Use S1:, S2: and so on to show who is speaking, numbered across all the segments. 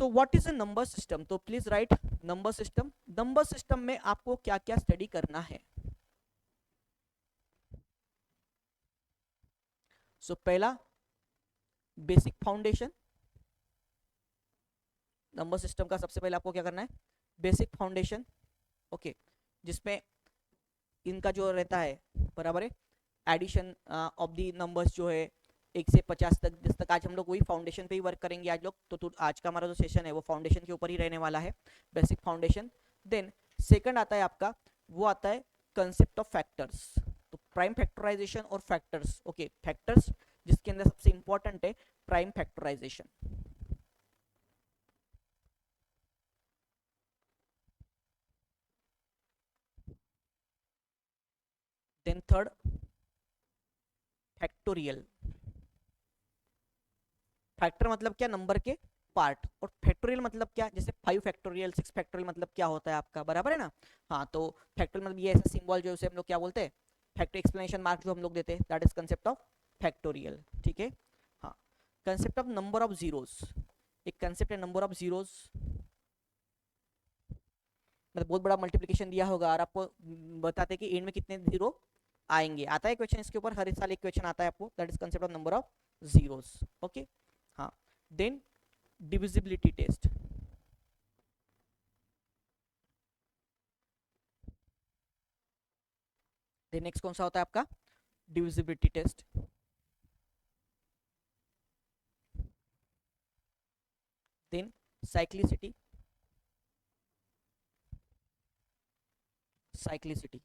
S1: So what is a number system, तो please write number system. Number system में आपको क्या क्या स्टडी करना है। सो पहला बेसिक फाउंडेशन, नंबर सिस्टम का सबसे पहले आपको क्या करना है, बेसिक फाउंडेशन। ओके, जिसमें इनका जो रहता है बराबर है, एडिशन ऑफ दी नंबर्स जो है 1 से 50 तक, जिस तक आज हम लोग वही फाउंडेशन पे ही वर्क करेंगे आज लोग। तो आज का हमारा जो सेशन है वो फाउंडेशन के ऊपर ही रहने वाला है, बेसिक फाउंडेशन। देन सेकंड आता है आपका, वो आता है कंसेप्ट ऑफ फैक्टर्स। तो प्राइम फैक्टराइजेशन और फैक्टर्स, ओके फैक्टर्स जिसके अंदर सबसे इंपॉर्टेंट है prime factorization. Then third factorial. Factor मतलब क्या, नंबर के पार्ट, और फैक्टोरियल मतलब क्या, जैसे 5 फैक्टोरियल 6 फैक्टोरियल मतलब क्या होता है आपका, बराबर है ना। हाँ, तो फैक्टोरियल मतलब ये ऐसा सिंबल जो उसे हम लोग क्या बोलते हैं, फैक्टर एक्सप्लेनेशन मार्क जो हम लोग देते हैं, that is concept of factorial. ठीक है। हाँ, concept of number of zeros, एक कंसेप्ट है नंबर ऑफ जीरोस। मतलब बहुत बड़ा मल्टीप्लिकेशन दिया होगा और आपको बताते कि एंड में कितने जीरो आएंगे, आता है क्वेश्चन इसके ऊपर, हर साल एक क्वेश्चन आता है आपको, that is concept of number of zeros. Okay. हाँ, then divisibility test. Then next कौन सा होता है आपका, divisibility test. Then cyclicity, cyclicity.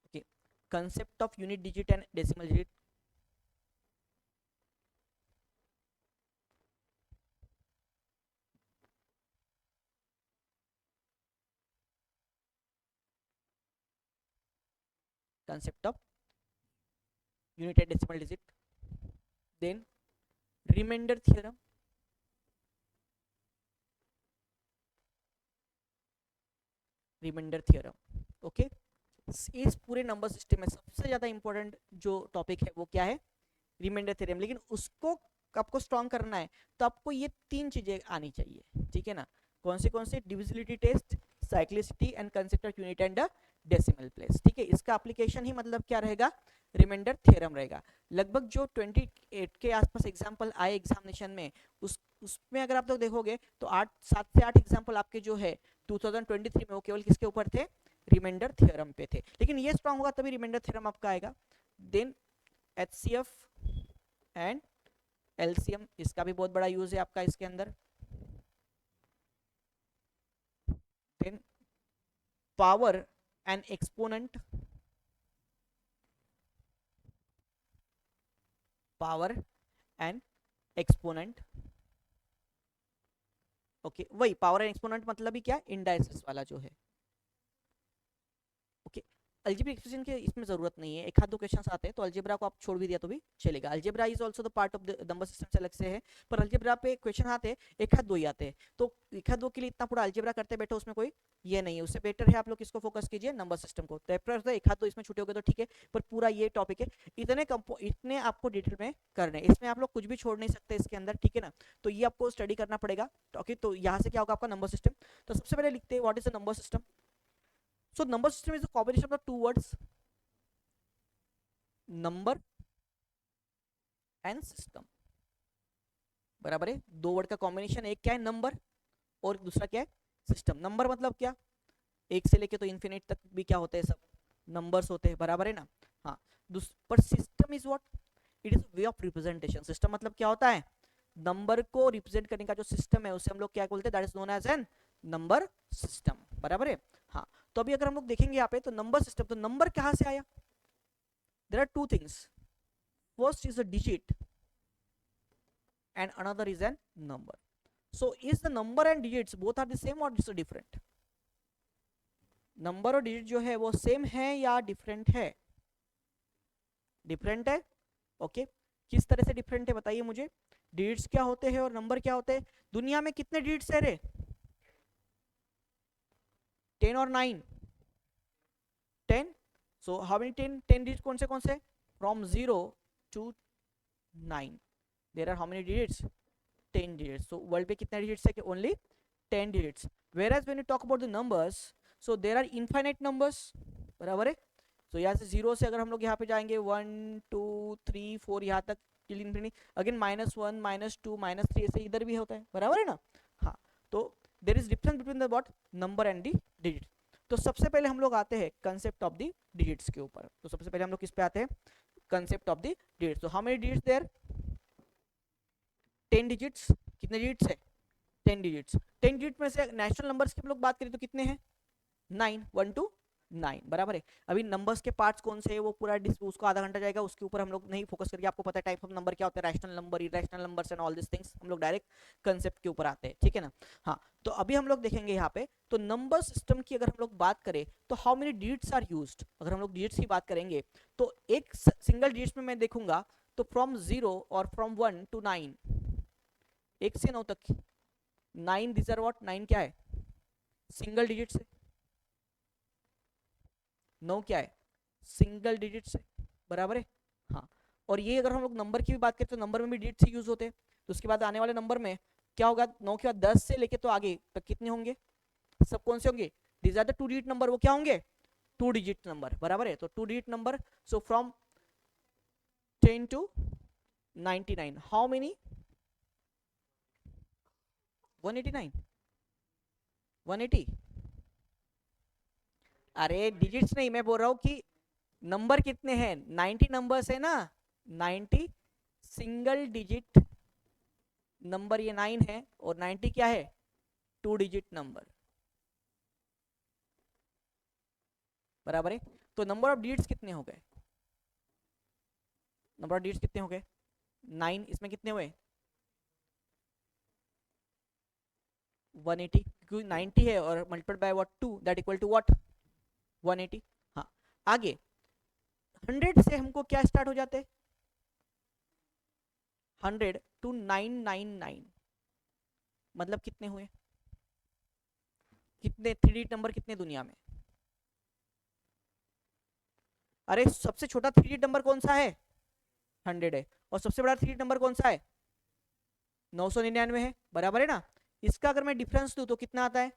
S1: Okay, concept of unit digit and decimal digit. Concept of unit and decimal digit. Then remainder theorem, remainder theorem. Okay, इस पूरे number system में सबसे ज्यादा इंपॉर्टेंट जो टॉपिक है वो क्या है, रिमाइंडर थ्योरम। लेकिन उसको आपको स्ट्रॉन्ग करना है तो आपको ये 3 चीजें आनी चाहिए, ठीक है ना। कौन से divisibility test, cyclicity and concept of unit and decimal place. ठीक है, इसका एप्लीकेशन ही मतलब क्या रहेगा, रिमाइंडर थ्योरम रहेगा। लगभग जो 28 के आसपास एग्जाम्पल आए एग्जामिनेशन में, उसमें अगर आप लोग देखोगे तो 7 से 8 एग्जाम्पल आपके जो है 2023 में वो केवल किसके ऊपर थे, रिमाइंडर थ्योरम पे थे। लेकिन ये स्ट्रांग होगा तभी रिमाइंडर थ्योरम आपका आएगा। देन एचसीएफ एंड एलसीएम, इसका भी बहुत बड़ा यूज है आपका इसके अंदर। Then power and exponent, power and exponent. Okay, वही पावर एंड एक्सपोनेंट मतलब ही क्या, इंडाइसिस वाला जो है। ओके, अलजेब्रिक एक्सप्रेशन की इसमें जरूरत नहीं है, एक आध दो क्वेश्चंस आते हैं तो अलजेब्रा को आप छोड़ भी दिया तो भी चलेगा। Algebra is also the part of the number system से अलग से है, पर अलजेब्रा पे क्वेश्चन आते हैं एक आध दो ही आते हैं, तो एक आध दो के लिए इतना पूरा अलजेब्रा करते बैठो उसमें कोई ये नहीं है। उससे बेटर है आप लोग किसको फोकस कीजिए, नंबर सिस्टम को। तो एक आध दो इसमें छूटे हो गए तो ठीक है, पर पूरा ये टॉपिक है, इतने आपको डिटेल में करने, इसमें आप लोग कुछ भी छोड़ नहीं सकते इसके अंदर, ठीक है ना। तो ये आपको स्टडी करना पड़ेगा। ओके, तो यहाँ से क्या होगा आपका नंबर सिस्टम। तो सबसे पहले लिखते हैं what is the number system. So number system is a combination of the two words, number and system। बराबर है, दो वर्ड का कॉम्बिनेशन, एक क्या है नंबर और दूसरा क्या है सिस्टम। नंबर मतलब क्या, एक से लेके तो इन्फिनिट तक भी क्या होते हैं, सब नंबर्स होते हैं, बराबर है ना। हाँ, पर system is what, it is way of representation. System मतलब क्या होता है, नंबर को रिप्रेजेंट करने का जो सिस्टम है उसे हम लोग क्या बोलते हैं, that is known as an number system, बराबर है। हाँ, तो अभी अगर हम लोग देखेंगे यहाँ पे तो नंबर सिस्टम, तो नंबर कहाँ से आया, there are two things, first is a digit and another is an number। so is the number and digits both are the same or is it different, number और digit जो है वो same है या different है, different है। Okay, किस तरह से डिफरेंट है बताइए मुझे। डिजिट्स क्या होते हैं और नंबर क्या होते हैं, दुनिया में कितने डिजिट्स है रे, 10 और 9, 10। सो हाउ मेनी 10 डिजिट कौन से from 0 to 9. There are how many digits? 10 digits. So world पे कितना डिजिट्स है? कि only 10 digits. Whereas when you talk about the numbers, so there are infinite numbers. बराबर है? So यहाँ से जीरो से अगर हम लोग यहाँ पे जाएंगे 1 2 3 4 यहाँ तक टिल इंफिनिटी, अगेन -1 -2 -3 ऐसे इधर भी होता है, बराबर है ना? हाँ, तो there is difference between the what number and the digit. तो सबसे पहले हम लोग आते हैं कंसेप्ट ऑफ द डिजिट्स के ऊपर. तो सबसे पहले हम लोग किस पे आते हैं? Concept of the digits. तो how many digits there? 10 digits. कितने डिजिट्स है? 10 डिजिट्स. 10 डिजिट में से नेचुरल नंबर्स की हम लोग बात करें तो कितने हैं? 9. 1 to 9, बराबर है. अभी नंबर्स के पार्ट्स कौन से है वो पूरा उसको आधा घंटा जाएगा, उसके ऊपर हम लोग नहीं फोकस करके, आपको पता है टाइप ऑफ नंबर क्या होता है, rational number, irrational numbers and all this things. हम लोग डायरेक्ट कंसेप्ट के ऊपर आते हैं, ठीक है ना? हाँ, तो अभी हम लोग देखेंगे यहाँ पे. तो नंबर सिस्टम की अगर हम लोग बात करें तो how many digits are used. अगर हम लोग डिजिट्स की बात करेंगे तो एक सिंगल डिजिट्स में मैं देखूंगा तो फ्रॉम 0 और फ्रॉम 1 to 9, 1 से 9 तक 9, दिस आर व्हाट 9 क्या है? सिंगल डिजिट्स है. 9 क्या है? सिंगल डिजिट्स है, बराबर है? हाँ. और ये अगर हम लोग नंबर की भी बात करें तो नंबर में भी डिजिट्स ही यूज होते हैं. तो उसके बाद आने वाले नंबर में क्या होगा? 9 के बाद 10 से लेके तो आगे तक कितने होंगे? सब कौन से होंगे? This are the 2 digit number. वो क्या होंगे? 2 डिजिट नंबर, बराबर है? तो 2 digit number. So from 10 to 99 how many? 189, 180. अरे डिजिट्स नहीं, मैं बोल रहा हूँ कि नंबर कितने हैं? 90 नंबर्स है ना. 90 सिंगल डिजिट नंबर, ये 9 है. और 90 क्या है? 2 डिजिट नंबर, बराबर है? तो नंबर ऑफ डिजिट्स कितने हो गए? नंबर ऑफ डिजिट्स कितने हो गए? 9. इसमें कितने हुए? 180, क्योंकि 90 है और multiplied by what 2, that equal to what 180. हाँ, आगे 100 से हमको क्या स्टार्ट हो जाते हैं? 100 to 999, मतलब कितने हुए? कितने 3 डिजिट नंबर कितने दुनिया में? अरे सबसे छोटा 3 डिजिट नंबर कौन सा है? 100 है. और सबसे बड़ा 3 डिजिट नंबर कौन सा है? 999 है, बराबर है ना? इसका अगर मैं डिफरेंस दूं तो कितना आता है?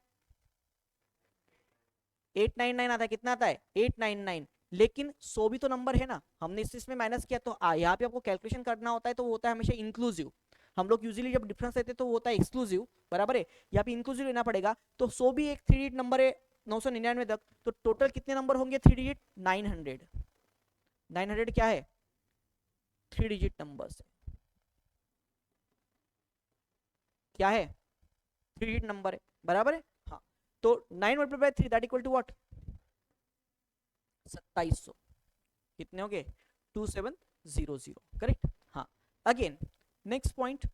S1: 899 आता है. कितना आता है? 899. लेकिन 100 भी तो नंबर है ना. हमने इसमें माइनस किया तो यहाँ पे आपको कैलकुलेशन करना होता है तो वो होता है हमेशा इंक्लूसिव. हम लोग यूजुअली जब डिफरेंस लेते हैं तो वो होता है एक्सक्लूसिव, बराबर है? यहाँ पे इंक्लूसिव लेना पड़ेगा. तो 100 भी एक 3 डिजिट नंबर है 999 तक. तो टोटल कितने नंबर होंगे 3 डिजिट? 900. 900 क्या है? 3 डिजिट नंबर्स. क्या है? 3 डिजिट नंबर है, बराबर है? हाँ. तो 9 multiply by 3 that equal to what? 2700. कितने हो गए? 2700, करेक्ट? हाँ. अगेन नेक्स्ट पॉइंट,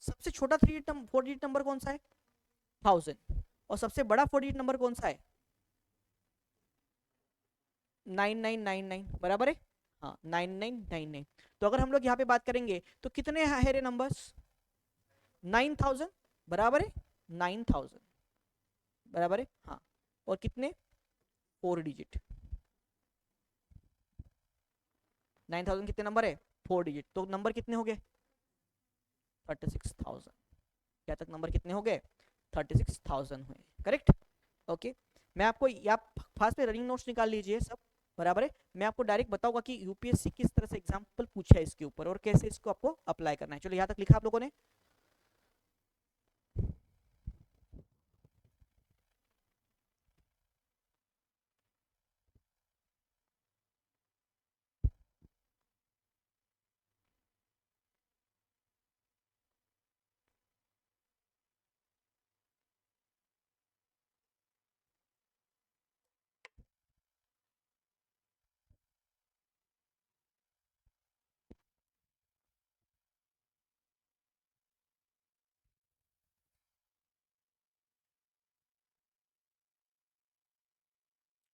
S1: सबसे छोटा 4 डिजिट नंबर कौन सा है? 1000. और सबसे बड़ा 4 डिजिट नंबर कौन सा है? 9999, बराबर है? हाँ, 9999. तो अगर हम लोग यहाँ पे बात करेंगे तो कितने है रे नंबर्स? 9000, बराबर है? 9000, बराबर है? हाँ. और कितने? 4 डिजिट. 9000 कितने नंबर है? 4 डिजिट. तो नंबर कितने हो गए? 36,000. क्या तक नंबर कितने हो गए? 36,000 हुए, करेक्ट? ओके. मैं आपको, आप फास्ट पे रनिंग नोट्स निकाल लीजिए सब, बराबर है? मैं आपको डायरेक्ट बताऊंगा कि यूपीएससी किस तरह से एग्जांपल पूछा है इसके ऊपर और कैसे इसको आपको अप्लाई करना है. चलो यहाँ तक लिखा आप लोगों ने?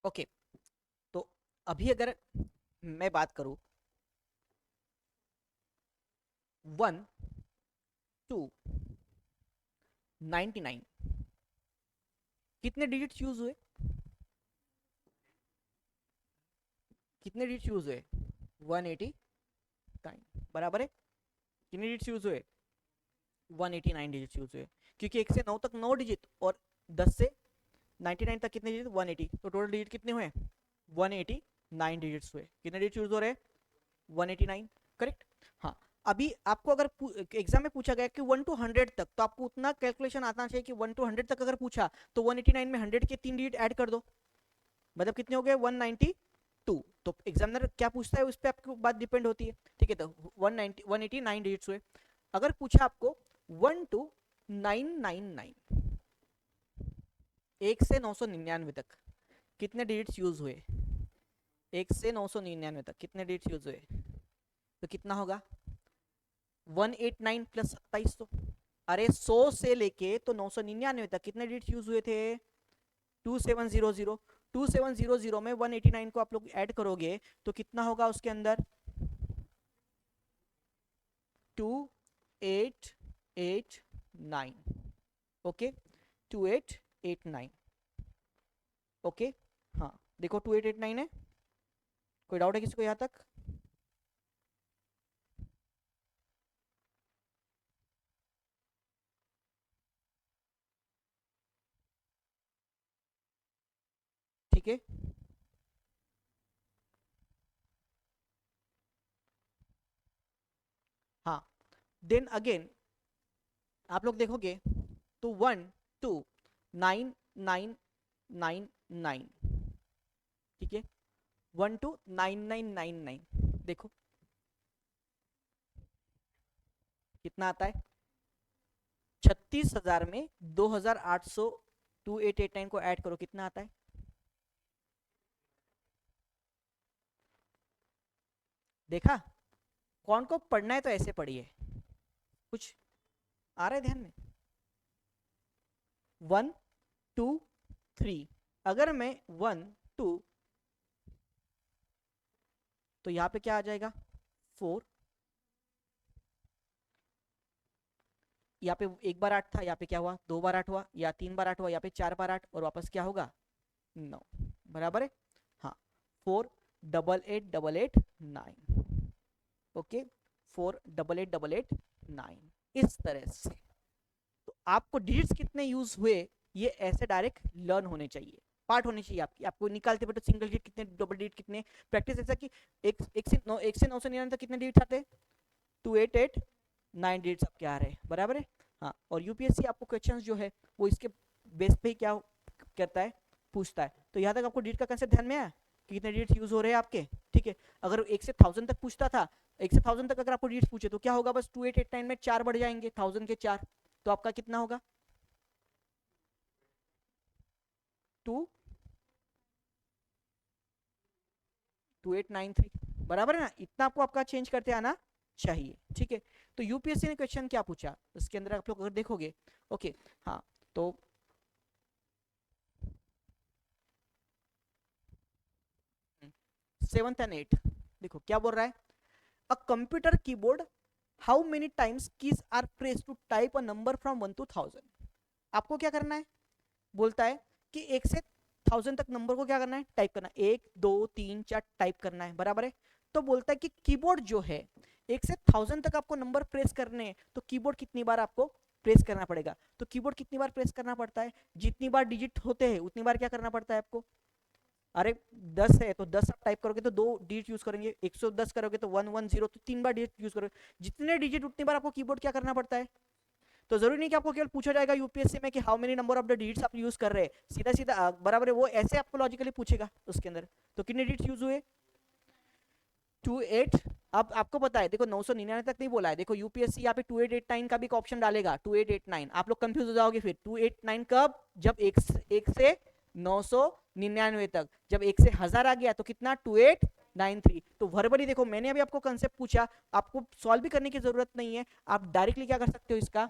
S1: ओके. तो अभी अगर मैं बात करूं 1 2 99, कितने डिजिट्स यूज हुए? कितने डिजिट्स यूज हुए? 180 टाइम, बराबर है? कितने डिजिट्स यूज हुए? 189 डिजिट्स यूज हुए, क्योंकि 1 से 9 तक 9 डिजिट और 10 से 99 तक कितने डिजिट? 180। तो टोटल डिजिट कितने हुए? 189 डिजिट्स हुए। कितने डिजिट यूज हो रहे हैं? 189, करेक्ट। हाँ, अभी आपको अगर एग्जाम में पूछा गया कि 1 to 100 तक, तो आपको उतना कैलकुलेशन आना चाहिए कि 1 to 100 तक अगर पूछा तो 189 में 100 के 3 डिजिट ऐड कर दो, मतलब कितने हो गए? 192। तो एग्जामिनर क्या पूछता है उस पर आपकी बात डिपेंड होती है, ठीक है। तो 190 189 डिजिट्स हुए। अगर पूछा आपको 1 to 999, 1 से 999 तक कितने डिजिट्स यूज हुए? 1 से 999 तक कितने डिजिट्स यूज हुए? तो कितना होगा? 189 प्लस 2700। अरे 100 से लेके तो 999 तक कितने डिजिट्स यूज हुए थे? 2700। 2700 में 189 को आप लोग ऐड करोगे तो कितना होगा उसके अंदर? 2889। ओके, 2889। ओके, हाँ देखो 2889 है। कोई डाउट है किसी को यहाँ तक? ठीक है, हाँ। देन अगेन आप लोग देखोगे तो 1 2 9 9 9 9, ठीक है, 1 2 9 9 9 9। देखो कितना आता है? 36,000 में 2,800 2889 को ऐड करो, कितना आता है? देखा? कौन को पढ़ना है तो ऐसे पढ़िए, कुछ आ रहा है ध्यान में? 1 2 3, अगर मैं 1 2, तो यहाँ पे क्या आ जाएगा? 4। यहाँ पे एक बार 8 था, यहाँ पे क्या हुआ? 2 बार 8 हुआ, या 3 बार 8 हुआ, यहाँ पे 4 बार 8, और वापस क्या होगा? 9, बराबर है। हाँ, 4 8 8 8 9। ओके, 4 8 8 8 8 9, इस तरह से। तो आपको डिजिट्स कितने यूज हुए ये ऐसे डायरेक्ट लर्न होने चाहिए, पार्ट होनी चाहिए आपकी। आपको निकालते बैठो सिंगल डिजिट कितने, डबल डिजिट कितने, प्रैक्टिस ऐसा कि एक से 999 तक कितने डिजिट आते हैं? 2889 डिजिट्स आपके आ रहे हैं, बराबर है। हाँ, और यूपीएससी आपको क्वेश्चंस जो है वो इसके बेस पे ही क्या करता है, पूछता है। तो यहाँ तक आपको डिजिट का कंसेप्ट ध्यान में आया कि कितने डिजिट यूज हो रहे हैं आपके, ठीक है। अगर 1 से 1000 तक पूछता था, 1 से 1000 तक अगर आपको डिजिट पूछे तो क्या होगा? बस 2889 में 4 बढ़ जाएंगे, 1000 के 4, तो आपका कितना होगा? 2 2893, बराबर है ना? इतना आपको आपका चेंज करते आना चाहिए, ठीक है। तो यूपीएससी ने क्वेश्चन क्या पूछा उसके अंदर आप लोग अगर देखोगे, ओके, हाँ, तो 7th and 8th देखो क्या बोल रहा है? A computer keyboard, how many times keys are press to type a number from 1 to 1000। आपको क्या करना है? बोलता है कि 1 से 1000 तक नंबर को क्या करना है? टाइप करना है, 1 2 3 4 टाइप करना है, बराबर है। तो बोलता है कि कीबोर्ड जो है 1 से 1000 तक आपको नंबर प्रेस करने हैं, तो कीबोर्ड कितनी बार आपको प्रेस करना पड़ेगा? तो कीबोर्ड कितनी बार प्रेस करना पड़ता है? जितनी बार डिजिट होते हैं उतनी बार क्या करना पड़ता है आपको? अरे 10 है तो 10 आप टाइप करोगे तो 2 डिजिट यूज करेंगे, 110 करोगे तो 110, तो 3 बार डिजिट यूज करोगे। जितने डिजिट उतनी बार आपको कीबोर्ड क्या करना पड़ता है। तो जरूरी नहीं कि आपको केवल पूछा जाएगा यूपीएससी में कि how many number of the digits आप यूज कर रहे हैं, सीधा सीधा बराबर है, वो ऐसे आपको लॉजिकली पूछेगा उसके अंदर। तो कितने डिजिट्स यूज हुए? 28। अब आपको पता है देखो 999 तक नहीं बोला है, देखो यूपीएससी यहाँ पे 2889 का भी एक ऑप्शन डालेगा, 2889। आप लोग कंफ्यूज हो जाओगे फिर, 289 कब? जब एक से 999 तक, जब 1 से 1000 आ गया तो कितना? 2893। तो वर्बली देखो मैंने अभी आपको कंसेप्ट पूछा, आपको सॉल्व भी करने की जरूरत नहीं है, आप डायरेक्टली क्या कर सकते हो, इसका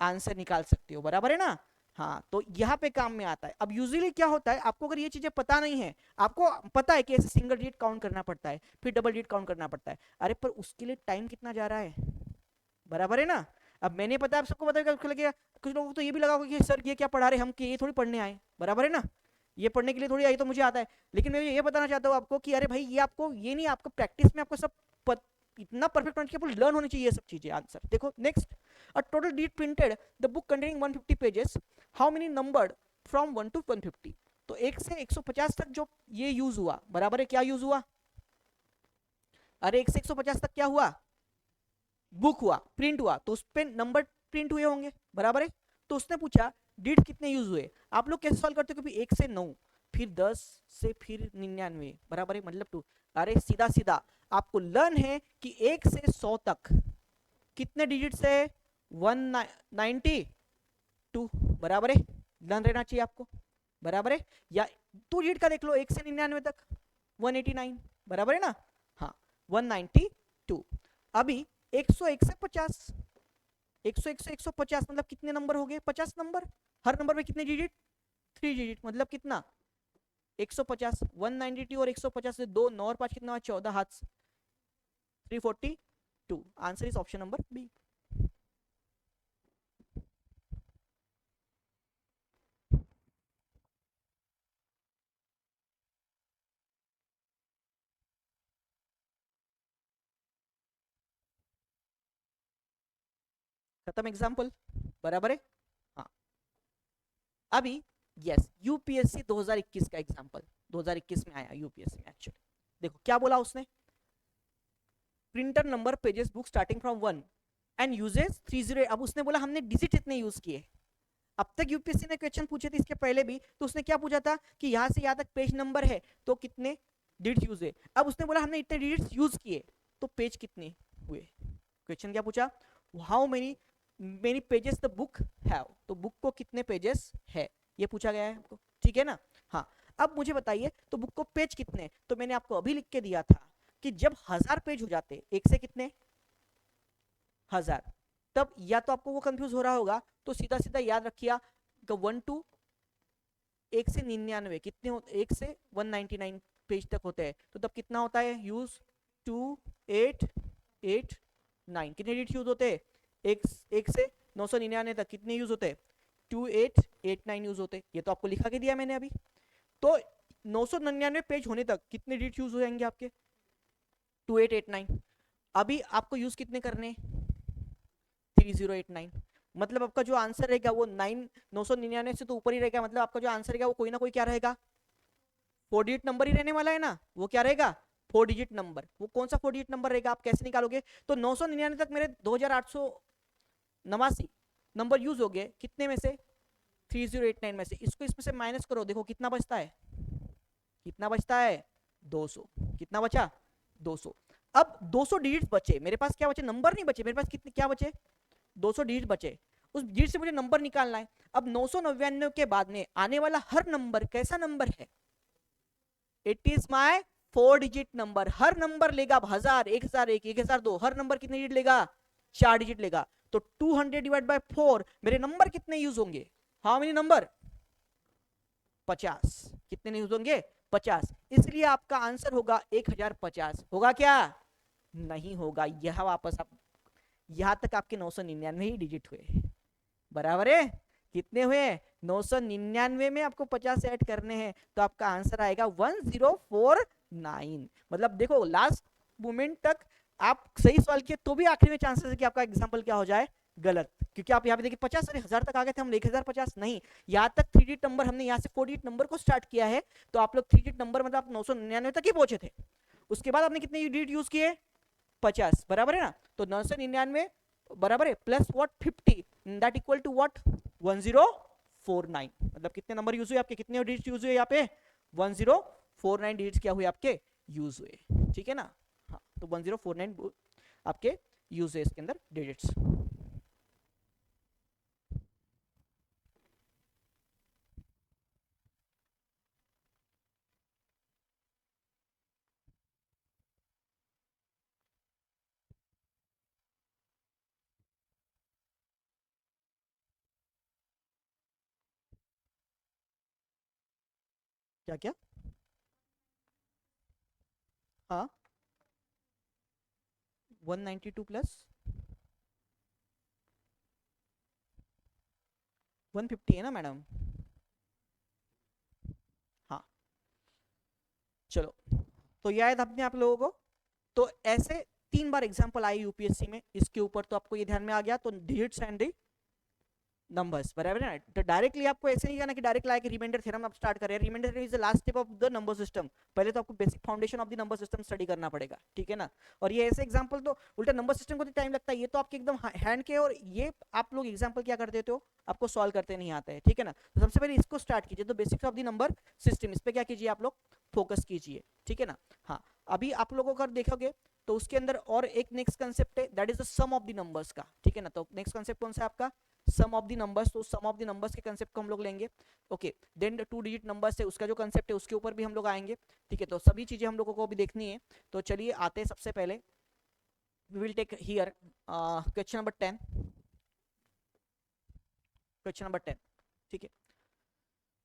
S1: आंसर निकाल सकते हो, बराबर है ना। हाँ, तो यहाँ पे काम में आता है। अब यूजुअली क्या होता है, आपको अगर ये चीजें पता नहीं है, आपको पता है कि ऐसे सिंगल डिजिट काउंट करना पड़ता है, फिर डबल डिजिट काउंट करना पड़ता है, अरे पर उसके लिए टाइम कितना जा रहा है, बराबर है ना। अब मैंने पता, आप सबको पता लगेगा, कुछ लोगों को तो ये भी लगा होगा कि सर ये क्या पढ़ा रहे, हम कि ये थोड़ी पढ़ने आए, बराबर है ना, ये पढ़ने के लिए थोड़ी आई, तो मुझे आता है। लेकिन मैं ये बताना चाहता हूँ आपको कि अरे भाई ये आपको ये नहीं, आपको प्रैक्टिस में आपको सब इतना परफेक्ट होना चाहिए, आपको लर्न होनी चाहिए ये सब चीजें। आंसर देखो next, a total did printed the book containing 150 pages, how many numbered from 1 to 150। तो 1 से 150 तक जो ये यूज हुआ, बराबर है, क्या यूज हुआ, अरे 1 से 150 तक क्या हुआ, बुक हुआ, प्रिंट हुआ, तो उस पे नंबर प्रिंट हुए होंगे, बराबर है। तो उसने पूछा डिड कितने यूज हुए। आप लोग कैसे सॉल्व करते हो, क्योंकि 1 से 9, फिर 10 से फिर 99, बराबर है, मतलब 2। अरे सीधा सीधा आपको लर्न है कि 1 से 100 तक कितने डिजिट्स है, 192, बराबर है, लर्न रहना चाहिए आपको, बराबर है। या 2 डिजिट का देख लो, 1 से 99 तक 189, बराबर है ना, हाँ 192। अभी 101 से 50, 101 से 150 मतलब कितने नंबर हो गए, 50 नंबर। हर नंबर में कितने डिजिट, 3 डिजिट, मतलब कितना 150, 192 और 150 से 2 9 और 5 कितना, 14 हाथ, 342। Answer is option number B. खत्म एग्जाम्पल, बराबर है, हाँ। अभी यस यूपीएससी 2021 का एग्जाम्पल, 2021 में आया यूपीएससी में एक्चुअली। देखो क्या बोला उसने, printer number pages book starting from 1 and uses 30। अब उसने बोला हमने डिजिट इतने यूज किए। अब तक यूपीएससी ने क्वेश्चन पूछे थे इसके पहले भी, तो उसने क्या पूछा था कि यहां से यहां तक पेज नंबर है तो कितने डिजिट यूज है। अब उसने बोला हमने इतने डिजिट यूज किए तो पेज कितने हुए। क्वेश्चन क्या पूछा, how many many pages the book have, तो बुक को कितने पेजेस है, ये पूछा गया है आपको, ठीक है ना। हाँ, अब मुझे बताइए तो बुक को पेज कितने, तो मैंने आपको अभी लिख के दिया था कि जब 1000 पेज हो जाते, एक से कितने 1000, तब या तो आपको वो कंफ्यूज हो रहा होगा, तो सीधा सीधा याद रखिए 1 टू 1 से 99 कितने हो, 1 से 199 पेज तक होते हैं, तो तब कितना होता है यूज, 2889। कितने डिजिट यूज होते हैं, एक से 999 तक कितने यूज होते हैं, 2889 यूज होते हैं। ये तो आपको लिखा के दिया मैंने अभी। तो 999 पेज होने तक कितने डिजिट यूज हो जाएंगे आपके, 2889। अभी आपको यूज कितने करने, 3089। मतलब आपका जो आंसर रहेगा वो 999 से तो ऊपर ही रहेगा, मतलब आपका जो आंसर रहेगा वो कोई ना कोई क्या रहेगा, 4 डिजिट नंबर ही रहने वाला है ना। वो क्या रहेगा, 4 डिजिट नंबर। वो कौन सा 4 डिजिट नंबर रहेगा, आप कैसे निकालोगे। तो 999 तक मेरे 2889 नंबर यूज हो गए, कितने में से, 3089 में से। इसको इसमें से माइनस करो, देखो कितना बचता है, कितना बचता है, 200। कितना बचा, 200। अब 200 डिजिट बचे मेरे पास, क्या बचे, नंबर नहीं बचे मेरे पास, कितने क्या बचे, 200 डिजिट बचे। उस डिजिट से मुझे नंबर निकालना है। अब 999 के बाद में आने वाला हर नंबर कैसा नंबर है, it is my 4 digit number. Her number लेगा 1000, 1001, 1002, हर नंबर कितने डिजिट लेगा, 4 डिजिट लेगा। तो 200 डिवाइड बाय 4, मेरे नंबर कितने यूज होंगे, हाउ मेनी नंबर, 50। कितने यूज होंगे, 50। इसलिए आपका आंसर होगा 1050। होगा क्या, नहीं होगा। यह वापस आप, यहां तक आपके 999 ही डिजिट हुए, बराबर है। कितने हुए, 999 में आपको 50 ऐड करने हैं, तो आपका आंसर आएगा 1049। मतलब देखो लास्ट मोमेंट तक आप सही सवाल किए तो भी आखिरी में चांसेस है कि आपका एग्जाम्पल क्या हो जाए, गलत। क्योंकि आप यहाँ पे देखिए 50 अरे 1000 तक आ गए थे हम, 1050 नहीं, यहाँ तक 3 डिजिट नंबर, हमने यहाँ से 4 डिजिट नंबर को स्टार्ट किया है। तो आप लोग 3 डिजिट नंबर मतलब आप 999 तक ही पहुंचे थे। उसके बाद आपने कितने डिजिट यूज किए, 50, बराबर है ना। तो 999 बराबर है plus what 50, that equal to what 1049। मतलब कितने नंबर यूज हुए आपके, कितने डिजिट यूज हुए यहाँ पे, 1049 डिजिट क्या हुए आपके, यूज हुए, ठीक है ना। हाँ, तो 1049 आपके यूज हुए इसके अंदर डिजिट्स। क्या क्या, हाँ 192 प्लस 150 है ना मैडम, हाँ चलो। तो याद अपने आप लोगों को, तो ऐसे 3 बार एग्जाम्पल आए यूपीएससी में इसके ऊपर, तो आपको ये ध्यान में आ गया। तो डिजिट्स एंड द नंबर्स, बराबर है ना। तो डायरेक्टली आपको ऐसे नहीं करना कि डायरेक्ट लाके रिमाइंडर थ्योरम आप स्टार्ट करें। Reminder theorem is the last step of the number system. पहले तो आपको basic foundation of the number system study करना पड़ेगा, ठीक है ना। और ये ऐसे एग्जांपल तो उल्टा नंबर सिस्टम को तो टाइम लगता है, ये तो आपके एकदम हैंड के, और ये आप लोग एग्जांपल क्या कर देते हो, आपको सॉल्व करते नहीं आता है, ठीक है ना। तो सबसे पहले इसको स्टार्ट कीजिए, तो basics of the number system, इस पे क्या कीजिए आप लोग, फोकस कीजिए, ठीक है ना। हाँ, अभी आप लोगों को देखोगे तो उसके अंदर और एक नेक्स्ट कंसेप्ट है, that is the sum of the numbers का, ठीक है ना। तो नेक्स्ट कंसेप्ट कौन सा है आपका, सम ऑफ द नंबर्स। तो सम ऑफ द नंबर्स के कंसेप्ट को हम लोग लेंगे, ओके। देन 2 डिजिट नंबर्स है उसका जो कंसेप्ट है उसके ऊपर भी हम लोग आएंगे, ठीक है। तो सभी चीजें हम लोगों को भी देखनी है। तो चलिए आते हैं, सबसे पहले we will take here question number 10, question number 10, ठीक है।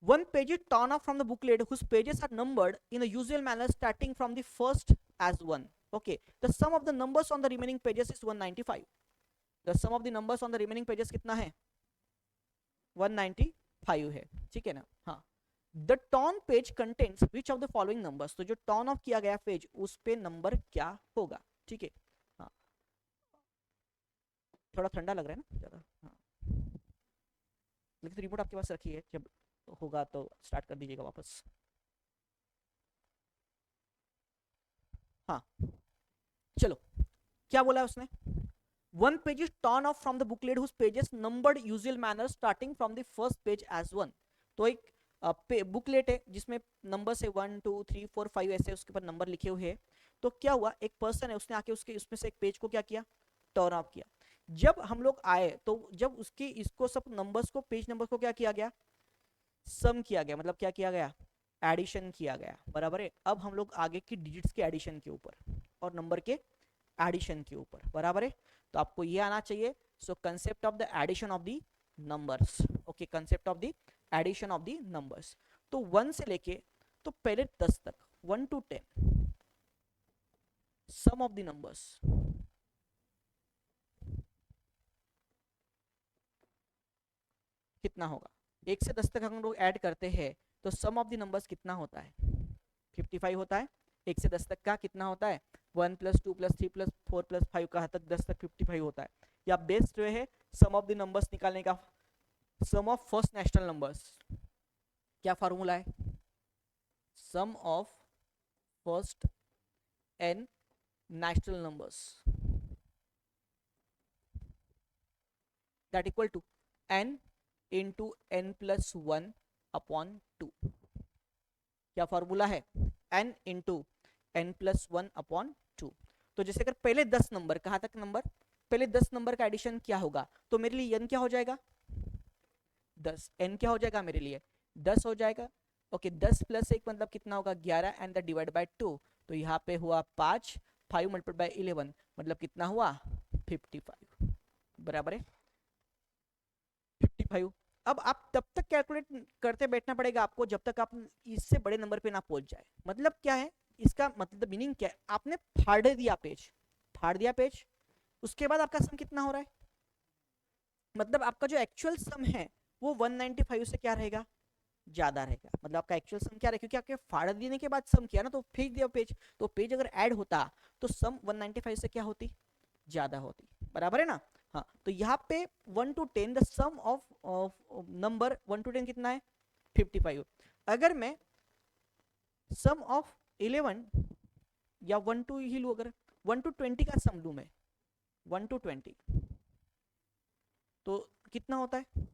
S1: One page is torn off from the booklet whose pages are numbered in the usual manner starting from the first as 1. Okay, the sum of the numbers on the remaining pages is 195. The sum of the numbers on the remaining pages कितना है, 195 है, ठीक है ना। हाँ, the torn page contains which of the following numbers. तो जो torn off किया गया पेज उस पे नंबर क्या होगा, ठीक है। हाँ, थोड़ा ठंडा लग रहा है ना ज्यादा, हाँ, लेकिन तो रिपोर्ट आपके पास रखी है, जब होगा तो स्टार्ट कर दीजिएगा वापस। हाँ, चलो, क्या बोला है उसने, one page is turn off from the booklet whose pages numbered usual manner starting from the first page as 1। तो एक बुकलेट है जिसमें नंबर से 1 2 3 4 5 ऐसे उसके ऊपर नंबर लिखे हुए हैं। तो क्या हुआ, एक पर्सन है उसने आके उसके उसमें से एक पेज को क्या किया, टर्न ऑफ किया। जब हम लोग आए तो जब उसके इसको सब नंबर्स को, पेज नंबर को क्या किया गया, सम किया गया, मतलब क्या किया गया, एडिशन किया गया, बराबर है। अब हम लोग आगे की डिजिट्स के एडिशन के ऊपर और नंबर के एडिशन के ऊपर, बराबर है। तो आपको ये आना चाहिए, so concept of the addition of the numbers, okay, concept of the addition of the numbers. तो 1 से लेके तो पहले 10 तक, 1 to 10 sum of the numbers कितना होगा। 1 से 10 तक हम लोग ऐड करते हैं तो सम ऑफ द नंबर्स कितना होता है, 55 होता है। 1 से 10 तक का कितना होता है, 1 + 2 + 3 + 4 + 5 कहा तक 10 तक 55 होता है। या बेस्ट वे है सम ऑफ द नंबर्स निकालने का, sum of first natural numbers. क्या फार्मूला है, sum of first n natural numbers that equal to n into n + 1 upon 2। क्या फॉर्मूला है, n into n + 1 अपॉन 2। तो जैसे अगर पहले 10 नंबर, कहाँ तक नंबर, पहले 10 नंबर का एडिशन क्या होगा, तो मेरे लिए n क्या हो जाएगा, 10, n क्या हो जाएगा मेरे लिए 10 हो जाएगा, ओके। 10 + 1 मतलब कितना होगा, 11 एंड द डिवाइड बाय 2, तो यहाँ पे हुआ 5, 5 × 11 मतलब कितना हुआ 55, बराबर है 55। अब आप तब तक कैलकुलेट करते बैठना पड़ेगा आपको जब तक आप इससे बड़े नंबर पे ना पहुंच जाए। मतलब क्या है इसका, मतलब मीनिंग क्या है, आपने फाड़ दिया पेज, फाड़ दिया पेज, उसके बाद आपका सम कितना हो रहा है, मतलब आपका जो एक्चुअल सम है वो 195 से क्या रहेगा, ज्यादा रहेगा। मतलब आपका एक्चुअल सम क्या रहेगा, क्योंकि आपके फाड़ देने के बाद सम किया ना, तो फेंक दिया पेज, तो पेज अगर ऐड होता तो सम 195 से क्या होती, ज्यादा होती, बराबर है ना। हाँ, तो यहाँ पे 1 to 10 the sum of number 1 to 10 कितना है 55। अगर मैं सम ऑफ 11 या 1 to ही लू, अगर 1 to 20 का सम लू मैं, 1 to 20 तो कितना होता है,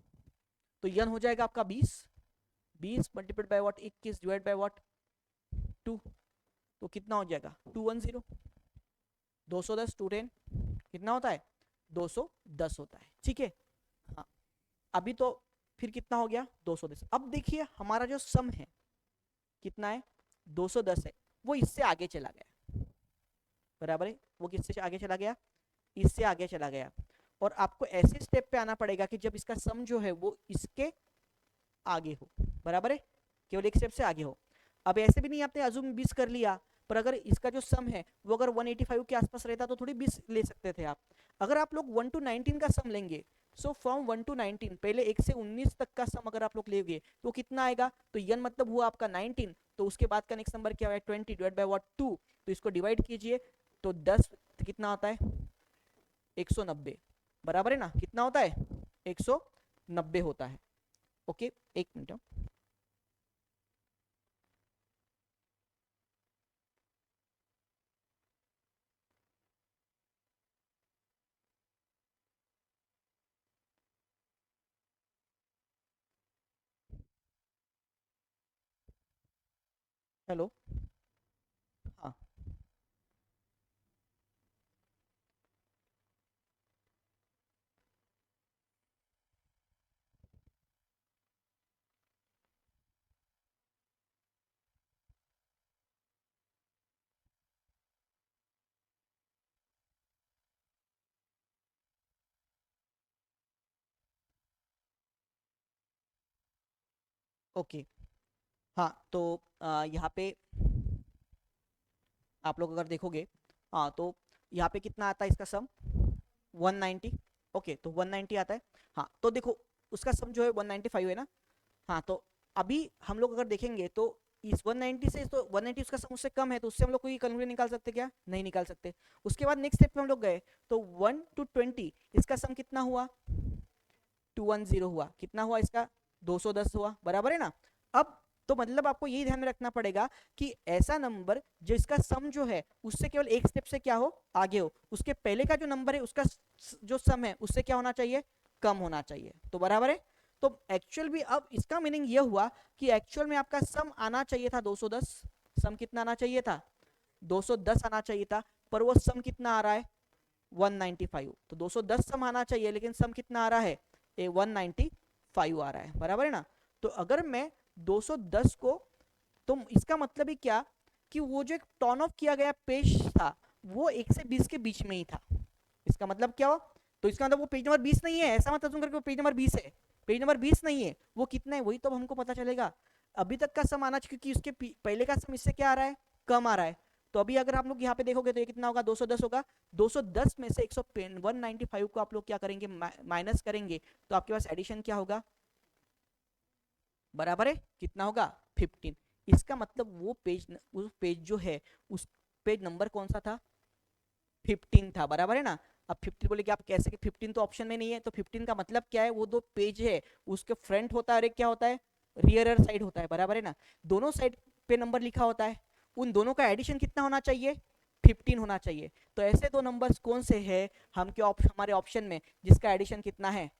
S1: तो यन हो जाएगा आपका 20, 20 multiplied by what 21 divide by what 2, तो कितना हो जाएगा 210, 210 210 कितना होता है 210 होता है, ठीक है। हाँ, अभी तो फिर कितना हो गया 210। अब देखिए हमारा जो सम है कितना है 210 है, वो इससे आगे चला गया, बराबर है, वो किससे आगे चला गया, इससे आगे चला गया। और आपको ऐसे स्टेप पे आना पड़ेगा कि जब इसका सम जो है वो इसके आगे हो, बराबर है, केवल एक स्टेप से आगे हो। अब ऐसे भी नहीं आपने अजूम 20 कर लिया, पर अगर इसका जो सम है वो अगर 185 के आसपास रहता तो थोड़ी 20 ले सकते थे आप। अगर आप लोग 1 to 19 का सम लेंगे, सो फ्रॉम 1 to 19 पहले 1 से 19 तक का सम अगर आप लोग लेंगे तो कितना आएगा, तो यन मतलब हुआ आपका 19, तो उसके बाद का नेक्स्ट नंबर क्या है 20 डिवाइड बाय व्हाट 2, तो इसको डिवाइड कीजिए तो 10 नेक्स्ट कितना होता है 190, बराबर है ना, कितना होता है 190 होता है। ओके, एक मिनट। हेलो। हाँ। ओके। हाँ तो यहाँ पे आप लोग अगर देखोगे, हाँ तो यहाँ पे कितना आता है इसका सम 190। ओके, तो 190 आता है। हाँ तो देखो, उसका सम जो है 195 है ना। हाँ तो अभी हम लोग अगर देखेंगे तो इस 190 से, तो 190 उसका सम उससे कम है, तो उससे हम लोग कोई कंक्लूजन निकाल सकते क्या, नहीं निकाल सकते। उसके बाद नेक्स्ट स्टेप पे हम लोग गए, तो 1 to 20 इसका सम कितना हुआ 210 हुआ, कितना हुआ इसका 210 हुआ, बराबर है ना। अब तो मतलब आपको यही ध्यान में रखना पड़ेगा कि ऐसा नंबर जिसका सम जो है उससे केवल एक स्टेप से क्या हो, आगे हो, उसके पहले का जो नंबर है उसका जो सम है उससे क्या होना चाहिए, कम होना चाहिए, तो बराबर है। तो एक्चुअल भी अब इसका मीनिंग ये हुआ कि एक्चुअल में आपका सम आना चाहिए था 210, सम कितना आना चाहिए था 210 आना चाहिए था, पर वो सम कितना आ रहा है 195। तो 210 सम आना चाहिए, लेकिन सम कितना आ रहा है 195 आ रहा है, बराबर है ना। तो अगर मैं 210 को, तो इसका मतलब ही क्या कि वो जो एक टर्न ऑफ किया गया पेज था वो 1 से 20 के बीच में ही था। इसका मतलब क्या हो, तो इसका मतलब वो पेज नंबर 20 नहीं है, ऐसा मत असुम करके वो पेज नंबर 20 है। पेज नंबर 20 नहीं है, वो कितना है वही तो हमको पता चलेगा। अभी तक का सम आना चाहिए, क्योंकि उसके पहले का सम इससे क्या आ रहा है, कम आ रहा है। तो अभी अगर आप लोग यहाँ पे देखोगे तो ये कितना होगा 210 होगा। 210 में से 195 को आप लोग क्या करेंगे, माइनस करेंगे, तो आपके पास एडिशन क्या होगा, बराबर है कितना होगा 15। इसका मतलब वो पेज जो है उस पेज नंबर कौन सा था 15 था, बराबर है ना। अब 15 बोले कि आप कैसे कि 15 तो ऑप्शन में नहीं है, तो 15 का मतलब क्या है, वो दो पेज है उसके फ्रंट होता है और एक क्या होता है रियर साइड होता है, बराबर है ना। दोनों साइड पे नंबर लिखा होता है, उन दोनों का एडिशन कितना होना चाहिए 15 होना चाहिए। तो ऐसे दो नंबर्स कौन से हैं हम क्या हमारे ऑप्शन में जिसका एडिशन कितना है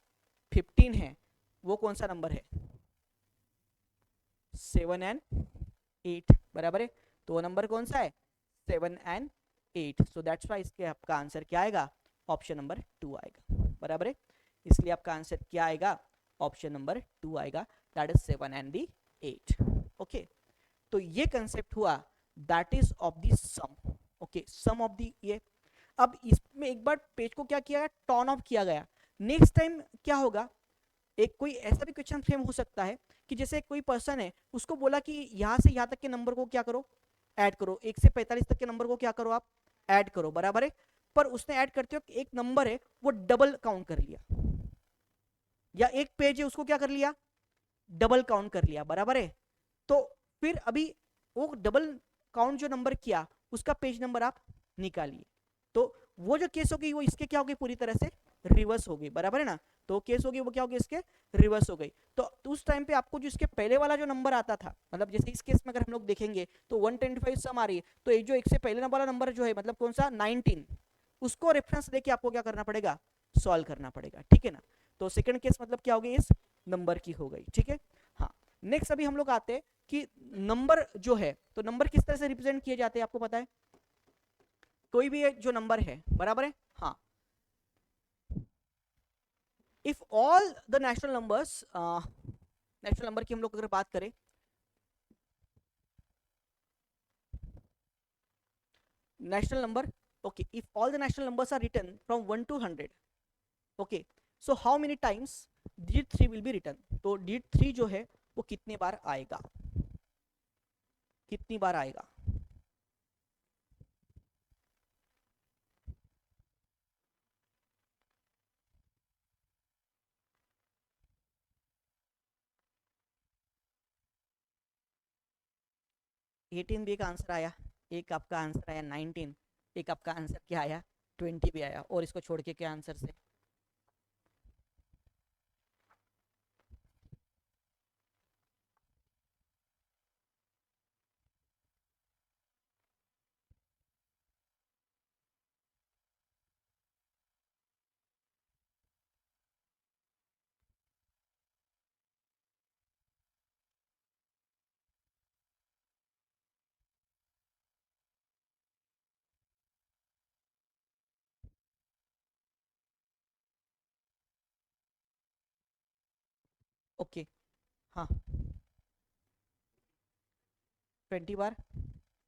S1: 15 है, वो कौन सा नंबर है 7 एंड 8, बराबर है। तो वो नंबर कौन सा है 7 एंड 8, सो दैट्स वाई इसके आपका आंसर क्या आएगा ऑप्शन नंबर 2 आएगा, बराबर है। इसलिए आपका आंसर क्या आएगा ऑप्शन नंबर 2 आएगा, that is 7 and the 8। Okay, तो ये कंसेप्ट हुआ that is of the sum. Okay, sum of the ये। अब इसमें एक बार पेज को क्या किया गया, टर्न ऑफ किया गया। नेक्स्ट टाइम क्या होगा, एक कोई ऐसा भी क्वेश्चन फ्रेम हो सकता है कि जैसे कोई पर्सन है उसको बोला कि यहाँ से यहाँ तक के नंबर को क्या करो ऐड करो, 1 से 45 तक के नंबर को क्या करो आप ऐड करो, बराबर है। पर उसने ऐड करते हो एक नंबर है वो डबल काउंट कर लिया, या एक पेज है उसको क्या कर लिया डबल काउंट कर लिया, बराबर है। तो फिर अभी वो डबल काउंट जो नंबर किया उसका पेज नंबर आप निकालिए, तो वो जो केस होगी वो इसके क्या होगी पूरी तरह से रिवर्स होगी, बराबर है ना। तो केस होगी वो क्या होगी इसके रिवर्स हो गई। तो उस टाइम पे आपको जो इसके पहले वाला जो नंबर आता था, मतलब जैसे इस केस में अगर हम लोग देखेंगे तो 125 सम आ रही है, तो एक जो एक से पहले वाला नंबर जो है मतलब कौन सा 19, उसको रेफरेंस लेके आपको क्या करना पड़ेगा सॉल्व करना पड़ेगा, ठीक है ना। तो सेकंड केस मतलब क्या हो गई इस नंबर की हो गई, ठीक है। हाँ, नेक्स्ट अभी हम लोग आते हैं कि नंबर जो है, तो नंबर किस तरह से रिप्रेजेंट किए जाते हैं आपको पता है, कोई भी जो नंबर है, बराबर है। हाँ, if all the natural numbers, natural number की हम लोग अगर बात करें, natural number, okay, if all the natural numbers are written from 1 to 100, okay, so how many times digit 3 will be return, तो डिजिट 3 जो है वो कितने बार आएगा, कितनी बार आएगा। 18 भी एक आंसर आया, एक आपका आंसर आया 19, एक आपका आंसर क्या आया 20 भी आया, और इसको छोड़ के क्या आंसर से? ओके, हाँ। 20 बार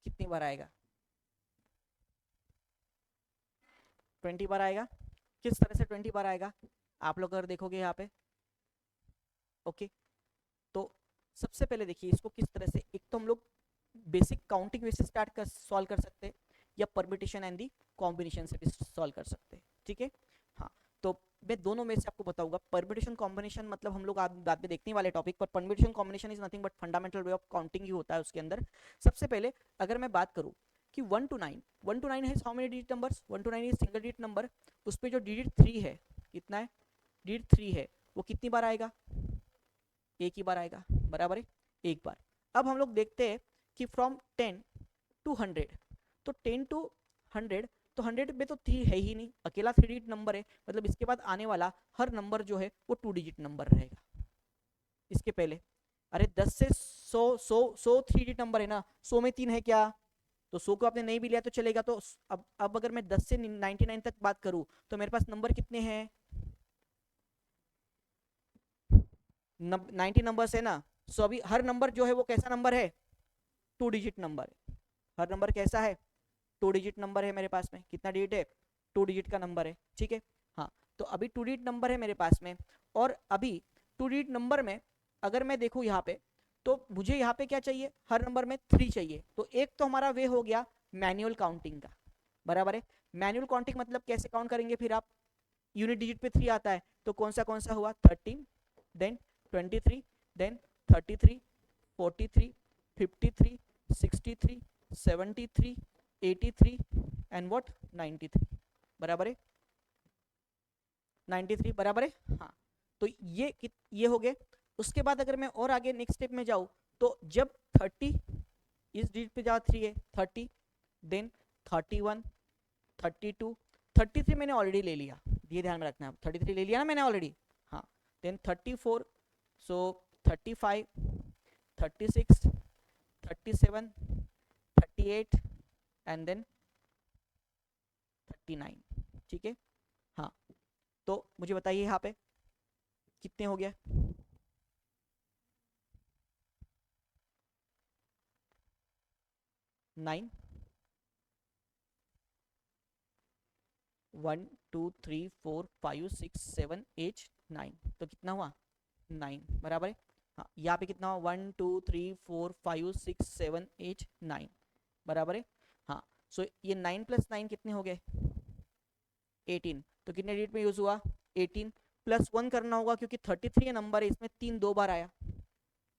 S1: कितनी बार आएगा? 20 बार आएगा। किस तरह से 20 बार आएगा आप लोग अगर देखोगे यहाँ पे? ओके, तो सबसे पहले देखिए इसको किस तरह से, एक तो हम लोग बेसिक काउंटिंग वे से स्टार्ट कर सॉल्व कर सकते हैं, या परमिटेशन एंड दी कॉम्बिनेशन से भी सॉल्व कर सकते हैं, ठीक है। हाँ, तो मैं दोनों में से आपको बताऊंगा। परमिटेशन कॉम्बिनेशन मतलब हम लोग बाद में देखने वाले टॉपिक पर, permutation combination is nothing but fundamental way of counting ही होता है उसके अंदर। सबसे पहले अगर मैं बात करूं कि 1 to 9 है, how many digit numbers? 1 to 9 is single digit number. उस पर जो डिजिट 3 है, कितना है? डिजिट 3 है, वो कितनी बार आएगा? एक ही बार आएगा, बराबर है, एक बार। अब हम लोग देखते हैं कि फ्रॉम 10 to 100, तो 10 to 100, तो 100 में तो 3 है ही नहीं, अकेला 3 डिजिट नंबर है, मतलब इसके बाद आने वाला हर नंबर जो है वो 2 डिजिट नंबर रहेगा। इसके पहले, अरे 10 से 100, 100 3 डिजिट नंबर है ना, 100 में 3 है क्या? तो 100 को आपने नहीं भी लिया तो चलेगा। तो अब अगर मैं 10 से 99 तक बात करूं, तो मेरे पास नंबर कितने हैं? 90 नंबर्स है ना। सो अभी हर नंबर जो है वो कैसा नंबर है? 2 डिजिट नंबर है। हर नंबर कैसा है? 2 डिजिट नंबर है मेरे पास में। कितना डिजिट है? 2 डिजिट का नंबर है, ठीक है। हाँ, तो अभी 2 डिजिट नंबर है मेरे पास में, और अभी 2 डिजिट नंबर में अगर मैं देखूँ यहाँ पे, तो मुझे यहाँ पे क्या चाहिए? हर नंबर में 3 चाहिए। तो एक तो हमारा वे हो गया मैनुअल काउंटिंग का, बराबर है। मैनुअल काउंटिंग मतलब कैसे काउंट करेंगे फिर आप? यूनिट डिजिट पे 3 आता है, तो कौन सा हुआ? 13, देन 23, देन 33, 43, 53, 63, 73, 83 एंड व्हाट? 93, बराबर है। 93 बराबर है, हाँ। तो ये हो गए। उसके बाद अगर मैं और आगे नेक्स्ट स्टेप में जाऊँ, तो जब 30 इस डिजिट पे जहाँ 3 है, 30, देन 31, 32, 33 मैंने ऑलरेडी ले लिया, ये ध्यान में रखना है। 33 ले लिया ना मैंने ऑलरेडी, हाँ। देन 34, सो 35, 36, 37, 38 एंड देन 39, ठीक है। हाँ, तो मुझे बताइए यहाँ पे कितने हो गया? 9, 1 2 3 4 5 6 7 8 9, तो कितना हुआ? 9, बराबर है। हाँ, यहाँ पे कितना हुआ? 1 2 3 4 5 6 7 8 9, बराबर है। हाँ, सो ये 9 + 9 कितने हो गए? 18। तो कितने डिजिट में यूज हुआ? 18, +1 करना होगा क्योंकि 33 नंबर है, इसमें 3 2 बार आया।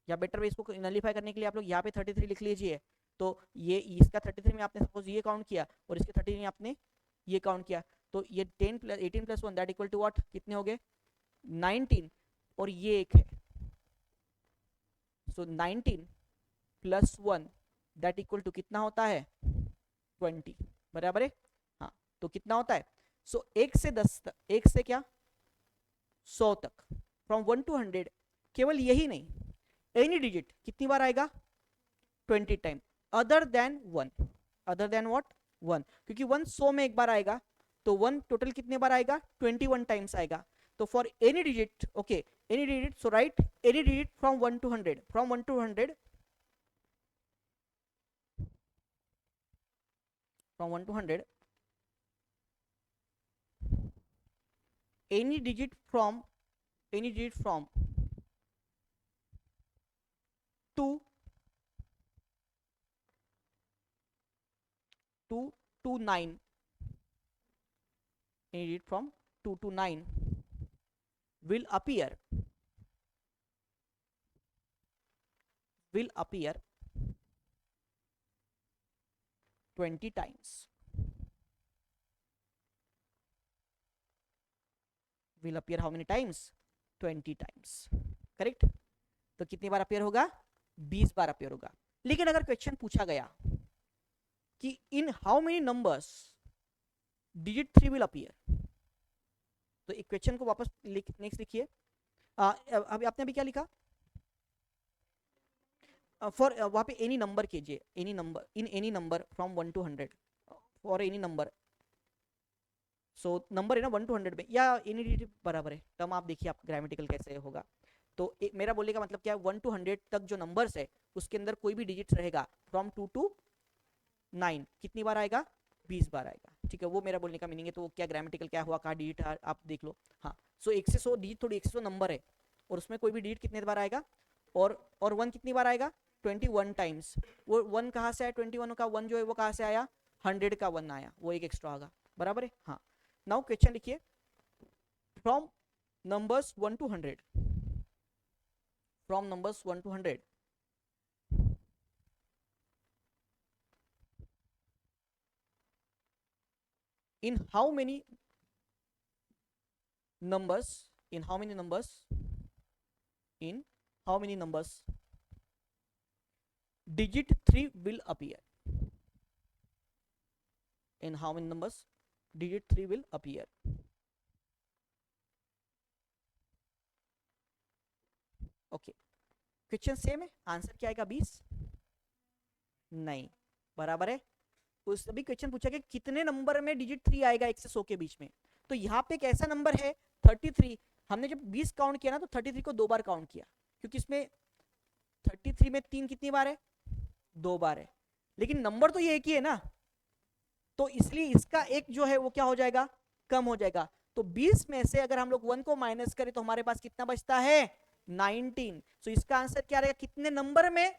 S1: या बेटर वे, इसको नलीफाई करने के लिए आप लोग यहाँ पे 33 लिख लीजिए। तो ये इसका 33 में आपने सपोज ये काउंट किया, और इसके 33 में आपने ये काउंट किया, तो ये 18 + 1 दैट इक्वल टू व्हाट? कितने हो गए? 19, और ये एक है, सो 19 + 1 दैट इक्वल टू कितना होता है? 20, बराबर है। हाँ, तो कितना होता है? सो 1 से 10 तक, 1 से क्या? 100 तक, फ्रॉम 1 to 100, केवल यही नहीं, एनी डिजिट कितनी बार आएगा? 20 time, other than 1। Other than what? 1, क्योंकि 1 100 में एक बार आएगा, तो 1 टोटल कितने बार आएगा? 21 टाइम्स आएगा। तो for any digit, okay, any digit, so right any digit from 1 to 100, from 1 to 100, from 1 to 100, any digit from, any digit from 2 to 9, any digit from 2 to 9 will appear, will appear 20 times, will appear how many times, 20 times, correct. तो कितनी बार appear होगा, 20 बार appear होगा। लेकिन अगर question पूछा गया कि in how many numbers digit 3 will appear, तो एक क्वेश्चन को वापस नेक्स्ट लिखिए। अभी आपने अभी क्या लिखा, फॉर वहां पे एनी नंबर कीजिए, any number, in any number from 1 to 100, for any number. So number है ना 1 to 100 में, या एनी डिजिट बराबर है, टर्म आप देखिए आप ग्रामेटिकल कैसे होगा। तो मेरा बोलने का मतलब क्या है, 1 to 100 तक जो नंबर्स है उसके अंदर कोई भी डिजिट रहेगा फ्रॉम 2 to 9 कितनी बार आएगा, 20 बार आएगा, ठीक है। वो मेरा बोलने का मीनिंग है। तो वो क्या ग्रामेटिकल क्या हुआ, कहा डिजिट आप देख लो। हाँ, सो 1 से 100 डिजिट, थोड़ी 1 से 100 नंबर है और उसमें कोई भी डिजिट कितने बार आएगा, और 1 कितनी बार आएगा, 21 टाइम्स। वो 1 कहाँ से आया, 21 का 1 जो है वो कहाँ से आया, 100 का 1 आया, वो एक एक्स्ट्रा होगा, बराबर है। हाँ, नाउ क्वेश्चन लिखिए, from numbers 1 to 100, from numbers 1 to 100 in how many numbers, in how many numbers, in how many numbers digit 3 will appear, in how many numbers digit 3 will appear। Okay, question same है, answer क्या आएगा, 20 नहीं, बराबर है। उस अभी question पूछा कि कितने नंबर में डिजिट 3 आएगा 1 से 100 के बीच में। तो यहाँ पे एक ऐसा नंबर है 33, हमने जब 20 काउंट किया ना तो 33 को 2 बार काउंट किया, क्योंकि इसमें 33 में 3 कितनी बार है, 2 बार है, लेकिन नंबर तो ये एक ही है ना, तो इसलिए इसका एक जो है वो क्या हो जाएगा, कम हो जाएगा। तो 20 में से अगर हम लोग 1 को माइनस करें तो हमारे पास कितना बचता है, 19। तो इसका आंसर क्या रहेगा, कितने नंबर में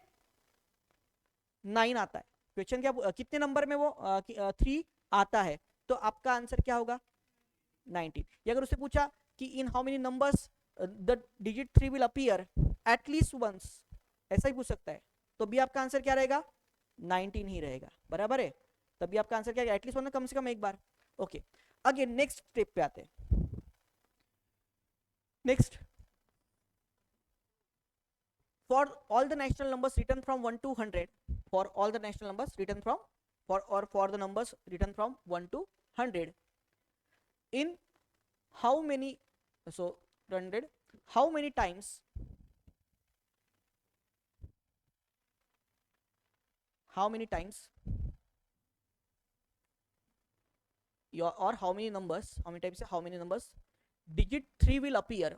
S1: 9 आता है, क्वेश्चन क्या कितने नंबर में वो 3 आता है, तो आपका आंसर क्या होगा, 19। या अगर उससे पूछा कि in how many numbers the digit 3 will appear at least once, ऐसा ही पूछ सकता है, तो भी आपका आंसर क्या रहेगा, 19 ही रहेगा, बराबर है। तभी आपका आंसर क्या है, एटलीस्ट वन, कम से कम एक बार। ओके, अगेन नेक्स्ट स्टेप पे आते हैं। Next, for all the natural numbers written from 1 to 100, for all the natural numbers written from, for the numbers written from 1 to 100, in how many, so 100, how many times, how many times your, or how many numbers, how many times, how many numbers digit 3 will appear,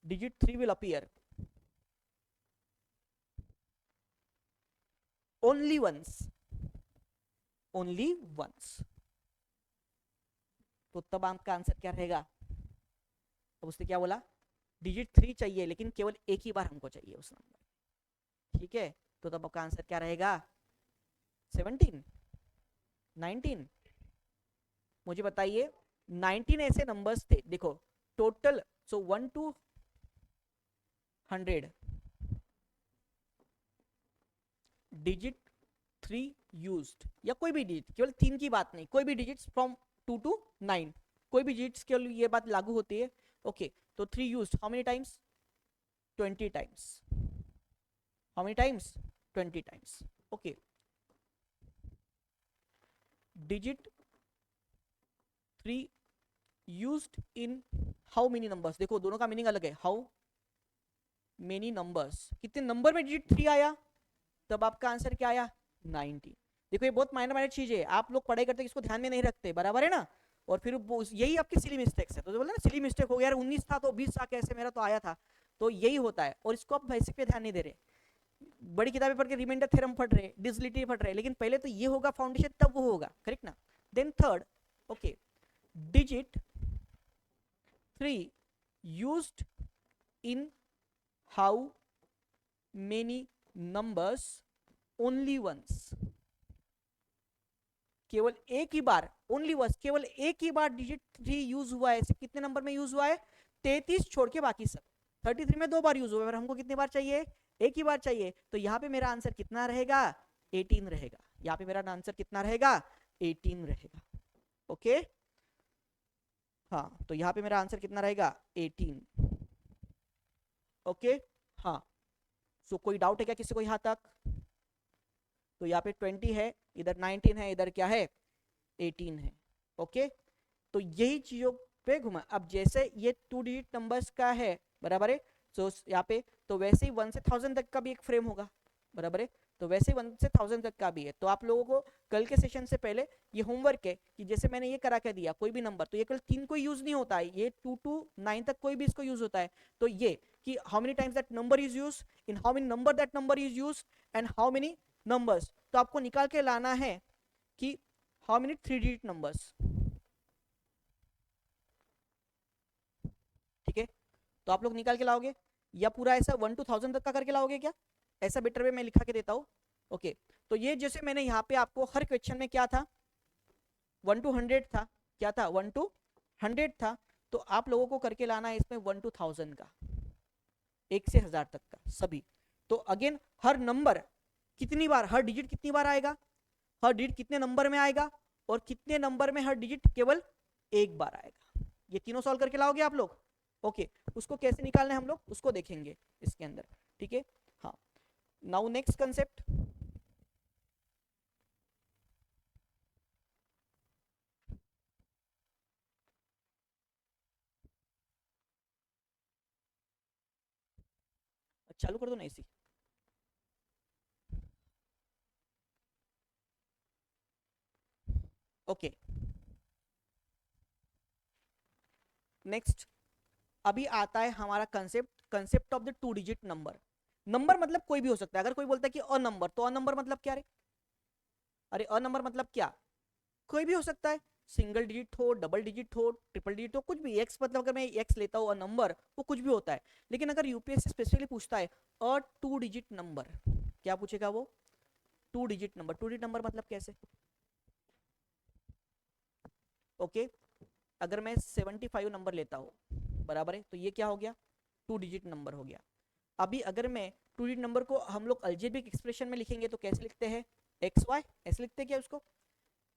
S1: digit 3 will appear only once, only once। तो तब आपका answer क्या रहेगा, अब उसने क्या बोला, digit 3 चाहिए लेकिन केवल एक ही बार हमको चाहिए उस नंबर, ठीक है। तो तब आपका आंसर क्या रहेगा, 17, 19। मुझे बताइए 19 ऐसे नंबर्स थे, देखो total, so 1 to 100 digit 3 used, या कोई भी डिजिट, केवल 3 की बात नहीं, कोई भी डिजिट्स फ्रॉम 2 to 9, कोई भी डिजिट्स के लिए ये बात लागू होती है। ओके, तो 3 used how many times, 20 times, how many times, 20 times. Okay, digit 3 used in how many numbers, देखो दोनों का मीनिंग अलग है, हाउ मेनी नंबर्स, कितने नंबर में डिजिट 3 आया, तब आपका आंसर क्या आया, 90। देखो ये बहुत माइनर माइनर चीज है, आप लोग पढ़ाई करते इसको ध्यान में नहीं रखते, बराबर है ना। और फिर यही आपकी सिली मिस्टेक्स है, तो बोलते ना सिली मिस्टेक हो गया यार, 19 था तो 20 था, कैसे मेरा तो आया था, तो यही होता है। और इसको आप बेसिक पे ध्यान नहीं दे रहे, बड़ी किताबें पढ़ के रिमाइंडर थ्योरम पढ़ रहे, डिजिटलिटी पढ़ रहे, लेकिन पहले तो ये होगा फाउंडेशन, तब वो होगा, करेक्ट ना। Then third, okay, digit 3 used in how many numbers only once, केवल एक ही बार, ओनली वंस, केवल एक ही बार डिजिट 3 यूज हुआ है, कितने नंबर में यूज हुआ है, 33 छोड़ के बाकी सब, 33 में 2 बार यूज हुआ है, हमको कितने बार चाहिए, एक ही बार चाहिए। तो यहाँ पे मेरा आंसर कितना रहेगा, 18 रहेगा, यहाँ पे मेरा आंसर कितना रहेगा, 18 रहेगा। ओके, हाँ, तो यहाँ पे मेरा आंसर कितना रहेगा 18। ओके, हाँ। सो कोई डाउट है क्या किसी को यहाँ तक? तो यहाँ पे 20 है, इधर 19 है, इधर क्या है 18 है। ओके, तो यही चीजों पे घुमा। अब जैसे ये 2 डिजिट नंबर्स का है, बराबर है, सो यहाँ पे तो वैसे ही 1 से 1000 तक का भी एक फ्रेम होगा, बराबर है, तो वैसे ही 1 से 1000 तक का भी है। तो आप लोगों को कल के सेशन से पहले ये होमवर्क है कि जैसे मैंने ये करा के दिया कोई भी नंबर, तो ये कल 3 को यूज नहीं होता है, ये 2 to 9 तक कोई भी इसको यूज होता है। तो ये कि how many times that number is use, in how many number that number is use, and how many numbers, तो आपको निकाल के लाना है कि हाउ मेनी 3 डिजिट नंबर्स। ठीक है, तो आप लोग निकाल के लाओगे या पूरा ऐसा 1 to 1000 तक का करके लाओगे क्या? ऐसा बेटर वे मैं लिखा के देता हूँ। ओके, तो ये जैसे मैंने यहाँ पे आपको हर क्वेश्चन में क्या था 1 to 100 था, क्या था 1 to 100 था, तो आप लोगों को करके लाना है इसमें 1 to 1000 का, 1 से 1000 तक का सभी। तो अगेन हर नंबर कितनी बार, हर डिजिट कितनी बार आएगा, हर डिजिट कितने नंबर में आएगा, और कितने नंबर में हर डिजिट केवल एक बार आएगा, ये तीनों सॉल्व करके लाओगे आप लोग। ओके, उसको कैसे निकालना है हम लोग उसको देखेंगे इसके अंदर। ठीक है, हाँ। नाउ नेक्स्ट कंसेप्ट, चालू कर दो ना इसी। ओके, नेक्स्ट अभी आता है हमारा concept, concept of the 2 digit number. Number मतलब कोई भी हो सकता है, अगर कोई बोलता है कि अ नंबर, तो अ नंबर मतलब क्या रे? अरे अ नंबर मतलब क्या? कोई भी हो सकता है, सिंगल डिजिट हो, डबल डिजिट हो, ट्रिपल डिजिट हो, कुछ भी। एक्स मतलब अगर मैं एक्स लेता हूँ नंबर, वो कुछ भी होता है। लेकिन अगर यूपीएससी स्पेसिफिकली पूछता है अ 2 डिजिट नंबर, क्या पूछेगा वो? 2 डिजिट नंबर। 2 डिजिट नंबर मतलब कैसे? ओके, अगर मैं 75 नंबर लेता हूँ, बराबर है, तो ये क्या हो गया 2 डिजिट नंबर हो गया। अभी अगर मैं 2 डिजिट नंबर को हम लोग अलजेब्रिक एक्सप्रेशन में लिखेंगे तो कैसे लिखते हैं? एक्स वाई, ऐसे लिखते हैं क्या उसको?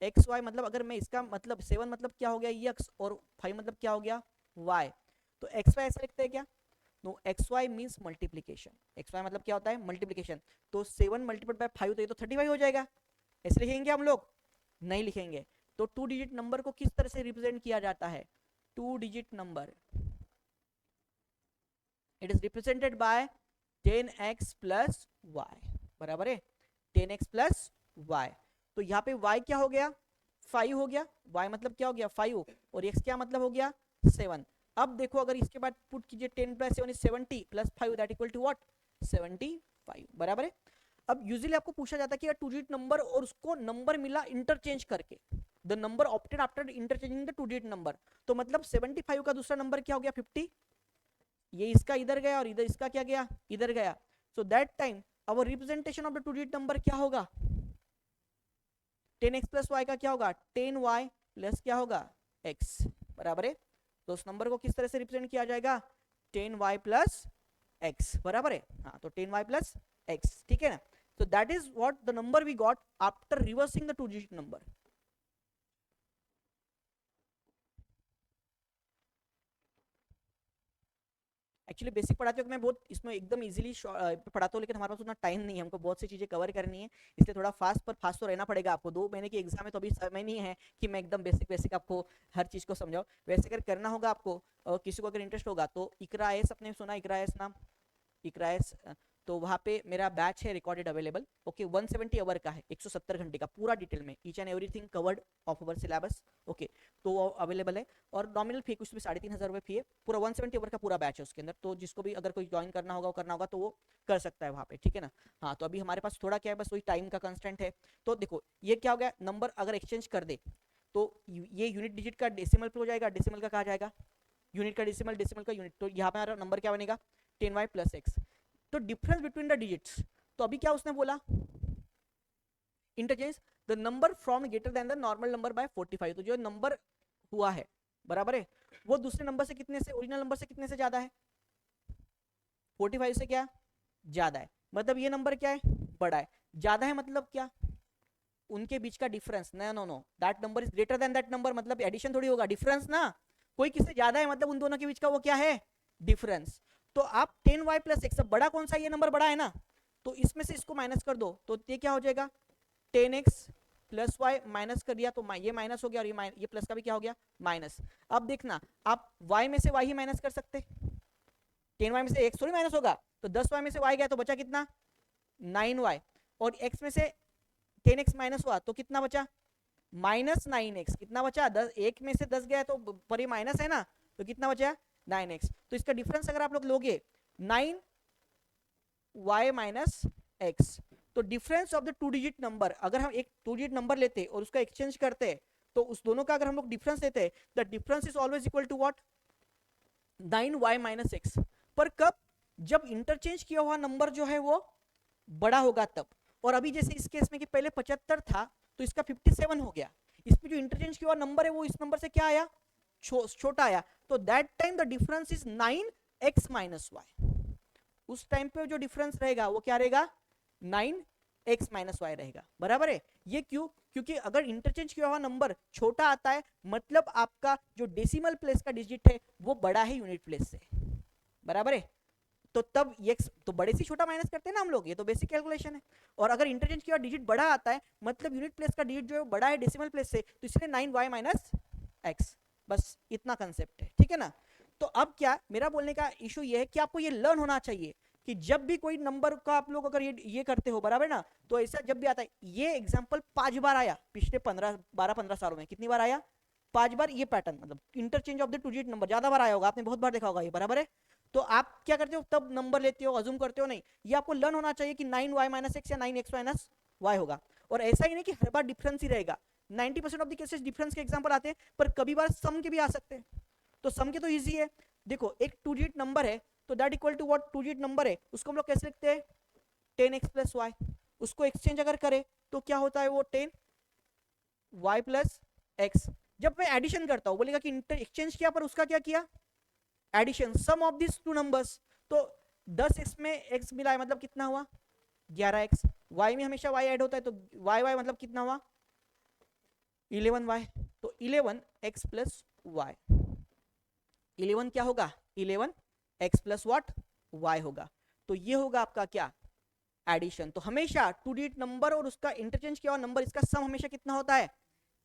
S1: एक्स वाई मतलब अगर मैं इसका मतलब 7 मतलब क्या हो गया एक्स, और 5 मतलब क्या हो गया वाई, तो एक्स वाई ऐसे लिखते हैं क्या? No, x y means multiplication. X y मतलब क्या होता है? मल्टीप्लीकेशन। तो 7 मल्टीप्लाइड बाय 5 तो ये तो 35 हो जाएगा। ऐसे लिखेंगे हम लोग? नहीं लिखेंगे। तो 2 डिजिट नंबर को किस तरह से रिप्रेजेंट किया जाता है? 2 digit number, it is represented by 10x plus y, बराबर है, 10x प्लस वाई। तो यहाँ पे y क्या हो गया 5 हो गया, y मतलब क्या हो गया 5, और x क्या मतलब हो गया 7। अब देखो अगर इसके बाद पुट कीजिए 10 plus 7 is 70 plus 5 that equal to what 75, बराबर है। अब यूजुअली आपको पूछा जाता है कि 2 डिजिट नंबर और उसको नंबर मिला इंटरचेंज करके, the number opted after interchanging the 2 digit number, तो मतलब 75 का दूसरा नंबर क्या हो गया 50, ये इसका इधर गया और इधर इसका क्या गया इधर गया। So that time our representation of the 2 digit number क्या होगा? 10x प्लस वाई का क्या होगा 10y प्लस क्या होगा x, बराबर है। तो उस नंबर को किस तरह से रिप्रेजेंट किया जाएगा? 10y प्लस x, बराबर है, हाँ, तो 10y प्लस x, ठीक है ना। तो that is what the number we got after reversing the 2 digit number. Actually basic पढ़ाते हो मैं बहुत इसमें एकदम इजीली पढ़ाता हूँ, लेकिन हमारे पास उतना टाइम नहीं है, हमको बहुत सी चीज़ें कवर करनी है, इसलिए थोड़ा फास्ट पर फास्ट तो रहना पड़ेगा आपको। 2 महीने की एग्जाम है तो अभी समय नहीं है कि मैं एकदम बेसिक बेसिक आपको हर चीज़ को समझाऊँ। वैसे अगर करना होगा आपको और किसी को अगर इंटरेस्ट होगा तो इकरा एस, अपने सुना इकरा एस नाम? इकरा एस, तो वहाँ पे मेरा बैच है रिकॉर्डेड अवेलेबल। ओके, 170 आवर का है, 170 घंटे का पूरा डिटेल में, each and everything covered of our syllabus. Okay, तो वो अवेलेबल है, और नॉमिनल फी कुछ भी 3500 फी है, पूरा 170 आवर का पूरा बैच है उसके अंदर। तो जिसको भी अगर कोई ज्वाइन करना होगा तो वो कर सकता है वहाँ पे, ठीक है ना। हाँ, तो अभी हमारे पास थोड़ा क्या है, बस वही टाइम का कंस्टेंट है। तो देखो ये क्या हो गया, नंबर अगर एक्सचेंज कर दे तो ये यूनिट डिजिट का डेसिमल पे हो जाएगा, डेसिमल का कहा जाएगा यूनिट का डेसिमल, डेसिमल का यूनिट, तो यहाँ पे हमारा नंबर क्या बनेगा 10y प्लस एक्स। तो डिफरेंस बिटवीन द डिजिट्स, तो अभी क्या उसने बोला interchange the number from greater than the normal number by 45, तो जो नंबर हुआ है, बराबर है, वो दूसरे नंबर से कितने से, ओरिजिनल नंबर से कितने से ज्यादा है? 45 से क्या ज्यादा है, मतलब ये नंबर क्या है बड़ा है। ज्यादा है मतलब क्या, उनके बीच का difference, no no no, that number is greater than that number, मतलब एडिशन थोड़ी होगा, डिफरेंस ना। कोई किससे ज्यादा है मतलब उन दोनों के बीच का वो क्या है, डिफरेंस। तो आप 10y प्लस एक्स, बड़ा कौन सा, ये नंबर बड़ा है ना, तो इसमें से इसको माइनस कर दो तो ये क्या हो जाएगा 10x प्लस वाई, माइनस कर दिया तो ये माइनस हो गया और ये प्लस का भी क्या हो गया माइनस। अब देखना आप y में से y ही माइनस कर सकते, 10y में से x थोड़ी माइनस होगा, तो 10y में से y गया तो बचा कितना 9y, और x में से 10x माइनस हुआ तो कितना बचा माइनस 9x, कितना बचा 10, एक में से 10 गया तो पर ये माइनस है ना, तो कितना बचा 9x। तो इसका डिफरेंस अगर आप लोग लोगे 9y माइनस एक्स, तो difference of the two digit number, अगर हम एक टू डिजिट नंबर लेते और उसका एक्सचेंज करते तो उस दोनों का अगर हम लोग डिफरेंस लेते, the difference is always equal to what 9y minus x. पर कब, जब इंटरचेंज किया हुआ नंबर जो है वो बड़ा होगा तब। और अभी जैसे इस केस में कि पहले 75 था तो इसका 57 हो गया, इसमें जो इंटरचेंज किया हुआ नंबर है वो इस नंबर से क्या आया छोटा आया, तो that time the difference is 9x minus y. उस टाइम पे जो डिफरेंस रहेगा वो क्या रहेगा 9x माइनस वाई रहेगा, बराबर है। ये क्यों, क्योंकि अगर इंटरचेंज किया हुआ नंबर छोटा आता है मतलब आपका जो डेसिमल प्लेस का डिजिट है वो बड़ा है यूनिट प्लेस से, बराबर है। तो तब x तो बड़े से छोटा माइनस करते हैं ना हम लोग, ये तो बेसिक कैलकुलेशन है। और अगर इंटरचेंज किया डिजिट बड़ा आता है मतलब यूनिट प्लेस का डिजिट जो है बड़ा है डेसिमल प्लेस से, तो इसलिए 9y माइनस एक्स, बस इतना कंसेप्ट है, ठीक है ना। तो अब क्या मेरा बोलने का इशू ये है कि आपको ये लर्न होना चाहिए कि जब भी कोई नंबर का आप लोग अगर ये करते हो, बराबर ना, तो ऐसा जब भी आता है, ये एग्जांपल 5 बार आया पिछले 12-15 सालों में, कितनी बार आया 5 बार, ये पैटर्न मतलब interchange of the two digit number ज्यादा बार आया होगा, आपने बहुत बार देखा होगा ये, बराबर है। तो आप क्या करते हो तब नंबर लेते हो, अज्यूम करते हो नहीं, ये आपको लर्न होना चाहिए कि 9y माइनस एक्स या 9x माइनस वाई होगा। और ऐसा ही नहीं कि हर बार डिफरेंस ही रहेगा, 90% ऑफ द केसेस डिफरेंस के एग्जांपल आते हैं, पर कभी बार सम के भी आ सकते हैं। तो सम के तो इजी है, देखो एक टू डिजिट नंबर है तो that equal to what, two digit number है उसको हम लोग कैसे लिखते हैं 10x प्लस वाई, उसको एक्सचेंज अगर करें तो क्या होता है वो 10y प्लस एक्स। जब मैं एडिशन करता हूं बोलेगा कि एक्सचेंज किया पर उसका क्या किया addition, sum of this two numbers, तो 10x में x मिला है मतलब कितना हुआ 11x, y में हमेशा y ऐड होता है तो y मतलब कितना हुआ 11y, तो 11x प्लस y, 11 क्या होगा 11x प्लस व्हाट y होगा। तो ये होगा आपका क्या एडिशन। तो हमेशा टू डिजिट नंबर और उसका इंटरचेंज किया हुआ नंबर इसका सम हमेशा कितना होता है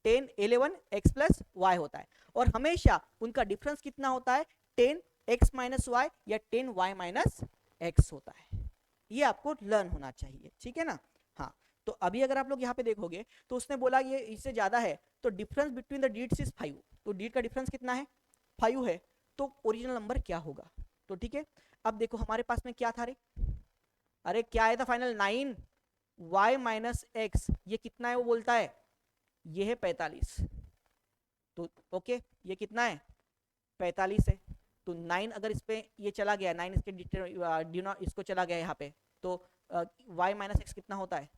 S1: 10 11x प्लस y होता है, और हमेशा उनका डिफरेंस कितना होता है 10x माइनस वाई या 10y माइनस एक्स होता है। ये आपको लर्न होना चाहिए, ठीक है ना। हाँ, तो अभी अगर आप लोग यहाँ पे देखोगे तो उसने बोला ये इससे ज्यादा है तो difference between the digits is 5, तो डिजिट का डिफरेंस कितना है 5 है, तो ओरिजिनल नंबर क्या होगा। तो ठीक है, अब देखो हमारे पास में क्या था रे, अरे क्या आया था फाइनल 9y माइनस एक्स, ये कितना है वो बोलता है ये है 45, तो ओके ये कितना है 45 है, तो 9 अगर इस पे ये चला गया 9 इसके इसको चला गया यहाँ पे, तो y माइनस एक्स कितना होता है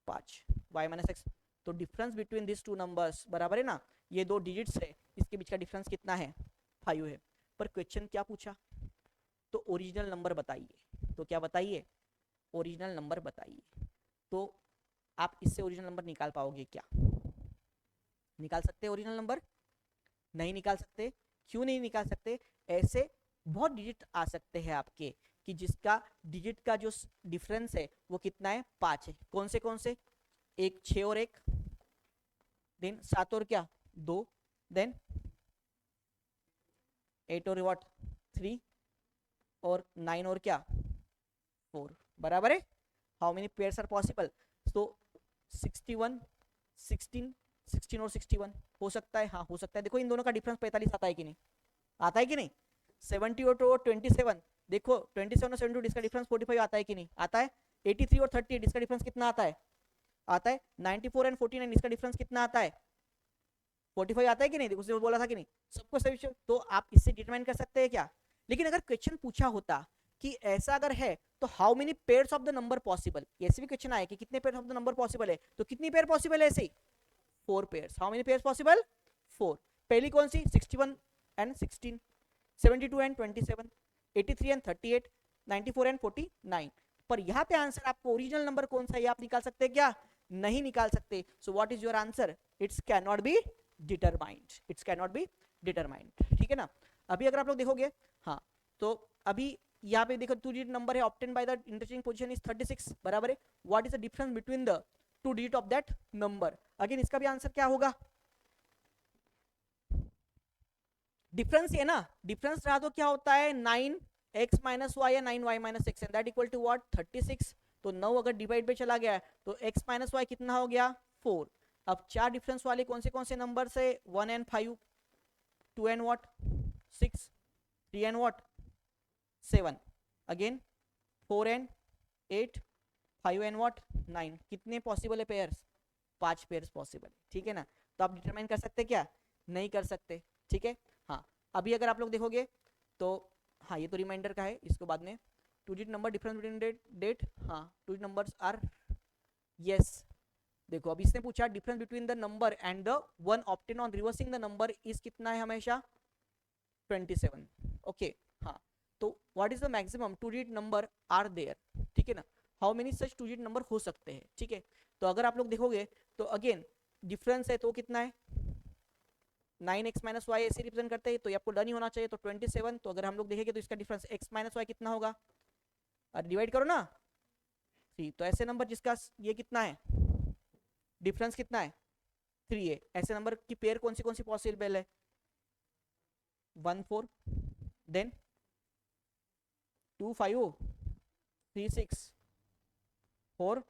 S1: 5 y माइनस एक्स। तो difference between this two numbers बराबर है ना, ये दो डिजिट्स है इसके बीच का डिफरेंस कितना है 5 है। पर क्वेश्चन क्या पूछा, तो ओरिजिनल नंबर बताइए, तो क्या बताइए ओरिजिनल नंबर बताइए। तो आप इससे ओरिजिनल नंबर निकाल पाओगे क्या, निकाल सकते हैं ओरिजिनल नंबर, नहीं निकाल सकते। क्यों नहीं निकाल सकते, ऐसे बहुत डिजिट आ सकते हैं आपके कि जिसका डिजिट का जो डिफरेंस है वो कितना है 5 है। कौन से एक 6 और 1, देन 7 और क्या 2, देन 8 और व्हाट 3, और 9 और क्या 4, बराबर है। How many pairs are possible, तो 61 16 16 और 61 हो सकता है, हाँ हो सकता है। देखो इन दोनों का डिफरेंस 45 आता है कि नहीं, आता है कि नहीं। 70 और 27, देखो 27 और 72 इसका डिफरेंस 45 आता है कि नहीं, आता है। 83 और 38 इसका डिफरेंस कितना आता है, आता है। 94 एंड 49 इसका डिफरेंस कितना आता है 45 आता है कि नहीं, देखो उसने बोला था कि नहीं, सबको सही। तो आप इससे डिटरमाइन कर सकते हैं क्या। लेकिन अगर क्वेश्चन पूछा होता कि ऐसा अगर है तो how many pairs of the number possible, ऐसे भी क्वेश्चन आया कि कितने pairs of the number possible है, तो कितनी पेयर पॉसिबल है ऐसे 4 pairs. How many pairs possible 4। पहली कौन सी 61 एंड 16, 72 एंड 27, 83 एंड 38, 94 एंड 49। पर यहाँ पे आंसर आपको ओरिजिनल नंबर कौन सा है आप निकाल सकते हैं क्या, नहीं निकाल सकते। सो what is your answer, it's can not be determined, it's can not be determined, ठीक है ना। अभी अगर आप लोग देखोगे, हाँ, तो अभी यहाँ पे देखो 2 डिजिट नंबर है obtain by the interchange position is 36, बराबर है। What is the difference between the 2 digit of that number? Again इसका भी आंसर क्या होगा? डिफरेंस ये ना, डिफरेंस रहा तो क्या होता है 9x माइनस वाई या 9y minus x, and that equal to what 36। तो 9 अगर डिवाइड पे चला गया तो x माइनस वाई कितना हो गया 4। अब चार डिफरेंस वाले कौन से नंबर से 1 and 5, 2 and what 6, 3 and what 7, again 4 and 8, 5 and what 9। कितने पॉसिबल है पेयर्स? 5 पेयर्स पॉसिबल है, ठीक है ना। तो आप डिटरमाइन कर सकते क्या? नहीं कर सकते, ठीक है। हाँ, अभी अगर आप लोग देखोगे तो हाँ, ये तो रिमाइंडर का है, इसको बाद में 2 digit number difference between that, हाँ 2 डिजिट नंबर्स आर, यस। देखो अब इसने पूछा difference between the number and the one obtain on reversing the number is कितना है हमेशा 27, ओके। हाँ, तो what is the maximum 2 digit number are there, ठीक है ना। How many such 2 digit number हो सकते हैं, ठीक है। तो अगर आप लोग देखोगे तो अगेन डिफरेंस है तो कितना है 9x माइनस वाई ऐसे रिप्रेजेंट करते हैं, तो ये आपको डन ही होना चाहिए। तो 27, तो अगर हम लोग देखेंगे तो इसका डिफरेंस x माइनस वाई कितना होगा, डिवाइड करो ना 3, तो ऐसे नंबर जिसका ये कितना है डिफरेंस कितना है 3 है, ऐसे नंबर की पेयर कौन सी पॉसिबल है 1 4, देन 2 5, 3 6, 4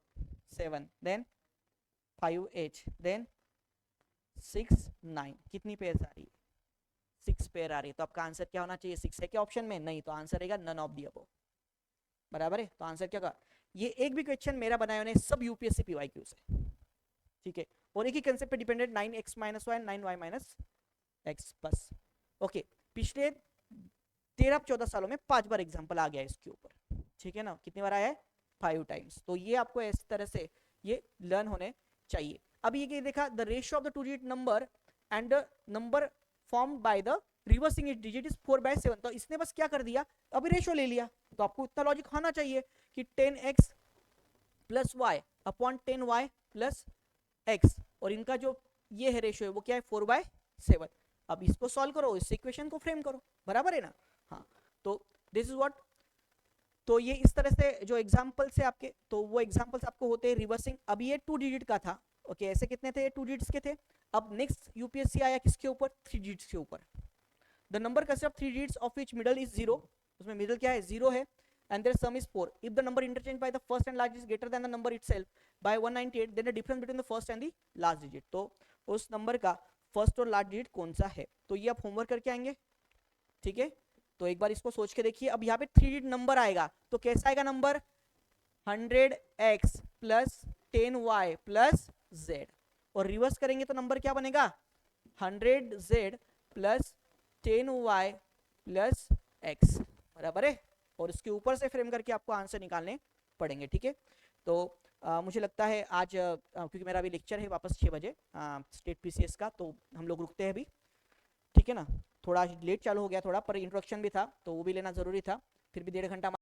S1: 7, देन 5 8, देन 6 9। कितनी पेयर आ रही है 6 पेयर आ रही है। तो आपका आंसर क्या होना चाहिए 6 है क्या ऑप्शन में? नहीं, तो आंसर रहेगा नन ऑफ दी अबव, बराबर है। तो आंसर क्या होगा? ये एक भी क्वेश्चन मेरा बनाया उन्हें सब यूपीएससी पीवाईक्यू से, ठीक है, और एक ही कंसेप्ट पे dependent 9x minus y 9y minus x बस, ओके। पिछले 13-14 सालों में 5 बार एग्जाम्पल आ गया इसके ऊपर, ठीक है ना। कितनी बार आया है 5 टाइम्स। तो ये आपको इस तरह से ये लर्न होने चाहिए। अब ये देखा the ratio of the 2 digit number and the number formed by the reversing it digit is 4/7। तो इसने बस क्या कर दिया, अभी रेशियो ले लिया। तो आपको इतना लॉजिक होना चाहिए कि 10x plus y upon 10y plus x, और इनका जो ये है रेशियो है वो क्या है 4/7। अब इसको सॉल्व करो, इस इक्वेशन को फ्रेम करो, बराबर है ना। हाँ, तो दिस इज व्हाट, तो ये इस तरह से जो एग्जांपल्स है आपके, तो वो एग्जांपल्स आपको होते हैं रिवर्सिंग। अब ये 2 डिजिट का था, ओके, ऐसे कितने थे 2 डिजिट्स के थे। अब नेक्स्ट यूपीएससी आया किसके ऊपर 3 डिजिट्स के ऊपर। The number consist of 3 digits of which middle is 0, उसमें मिडल क्या है 0 है, and their sum is 4. If the number interchanged by the first and last is greater than the number itself by 198, then the difference between the first and the last digit, तो उस number का first और last digit कौन सा है। तो ये आप होमवर्क करके आएंगे, ठीक है। तो एक बार इसको सोच के देखिए। अब यहाँ पे 3 डिजिट नंबर आएगा तो कैसा आएगा number 100x plus 10y plus z, और रिवर्स करेंगे तो नंबर क्या बनेगा 100z plus 10y plus x, बराबर है। और इसके ऊपर से फ्रेम करके आपको आंसर निकालने पड़ेंगे, ठीक है। तो मुझे लगता है आज क्योंकि मेरा अभी लेक्चर है वापस 6 बजे स्टेट पीसीएस का, तो हम लोग रुकते हैं अभी, ठीक है ना। थोड़ा लेट चालू हो गया थोड़ा, पर इंट्रोडक्शन भी था तो वो भी लेना जरूरी था, फिर भी 1.5 घंटा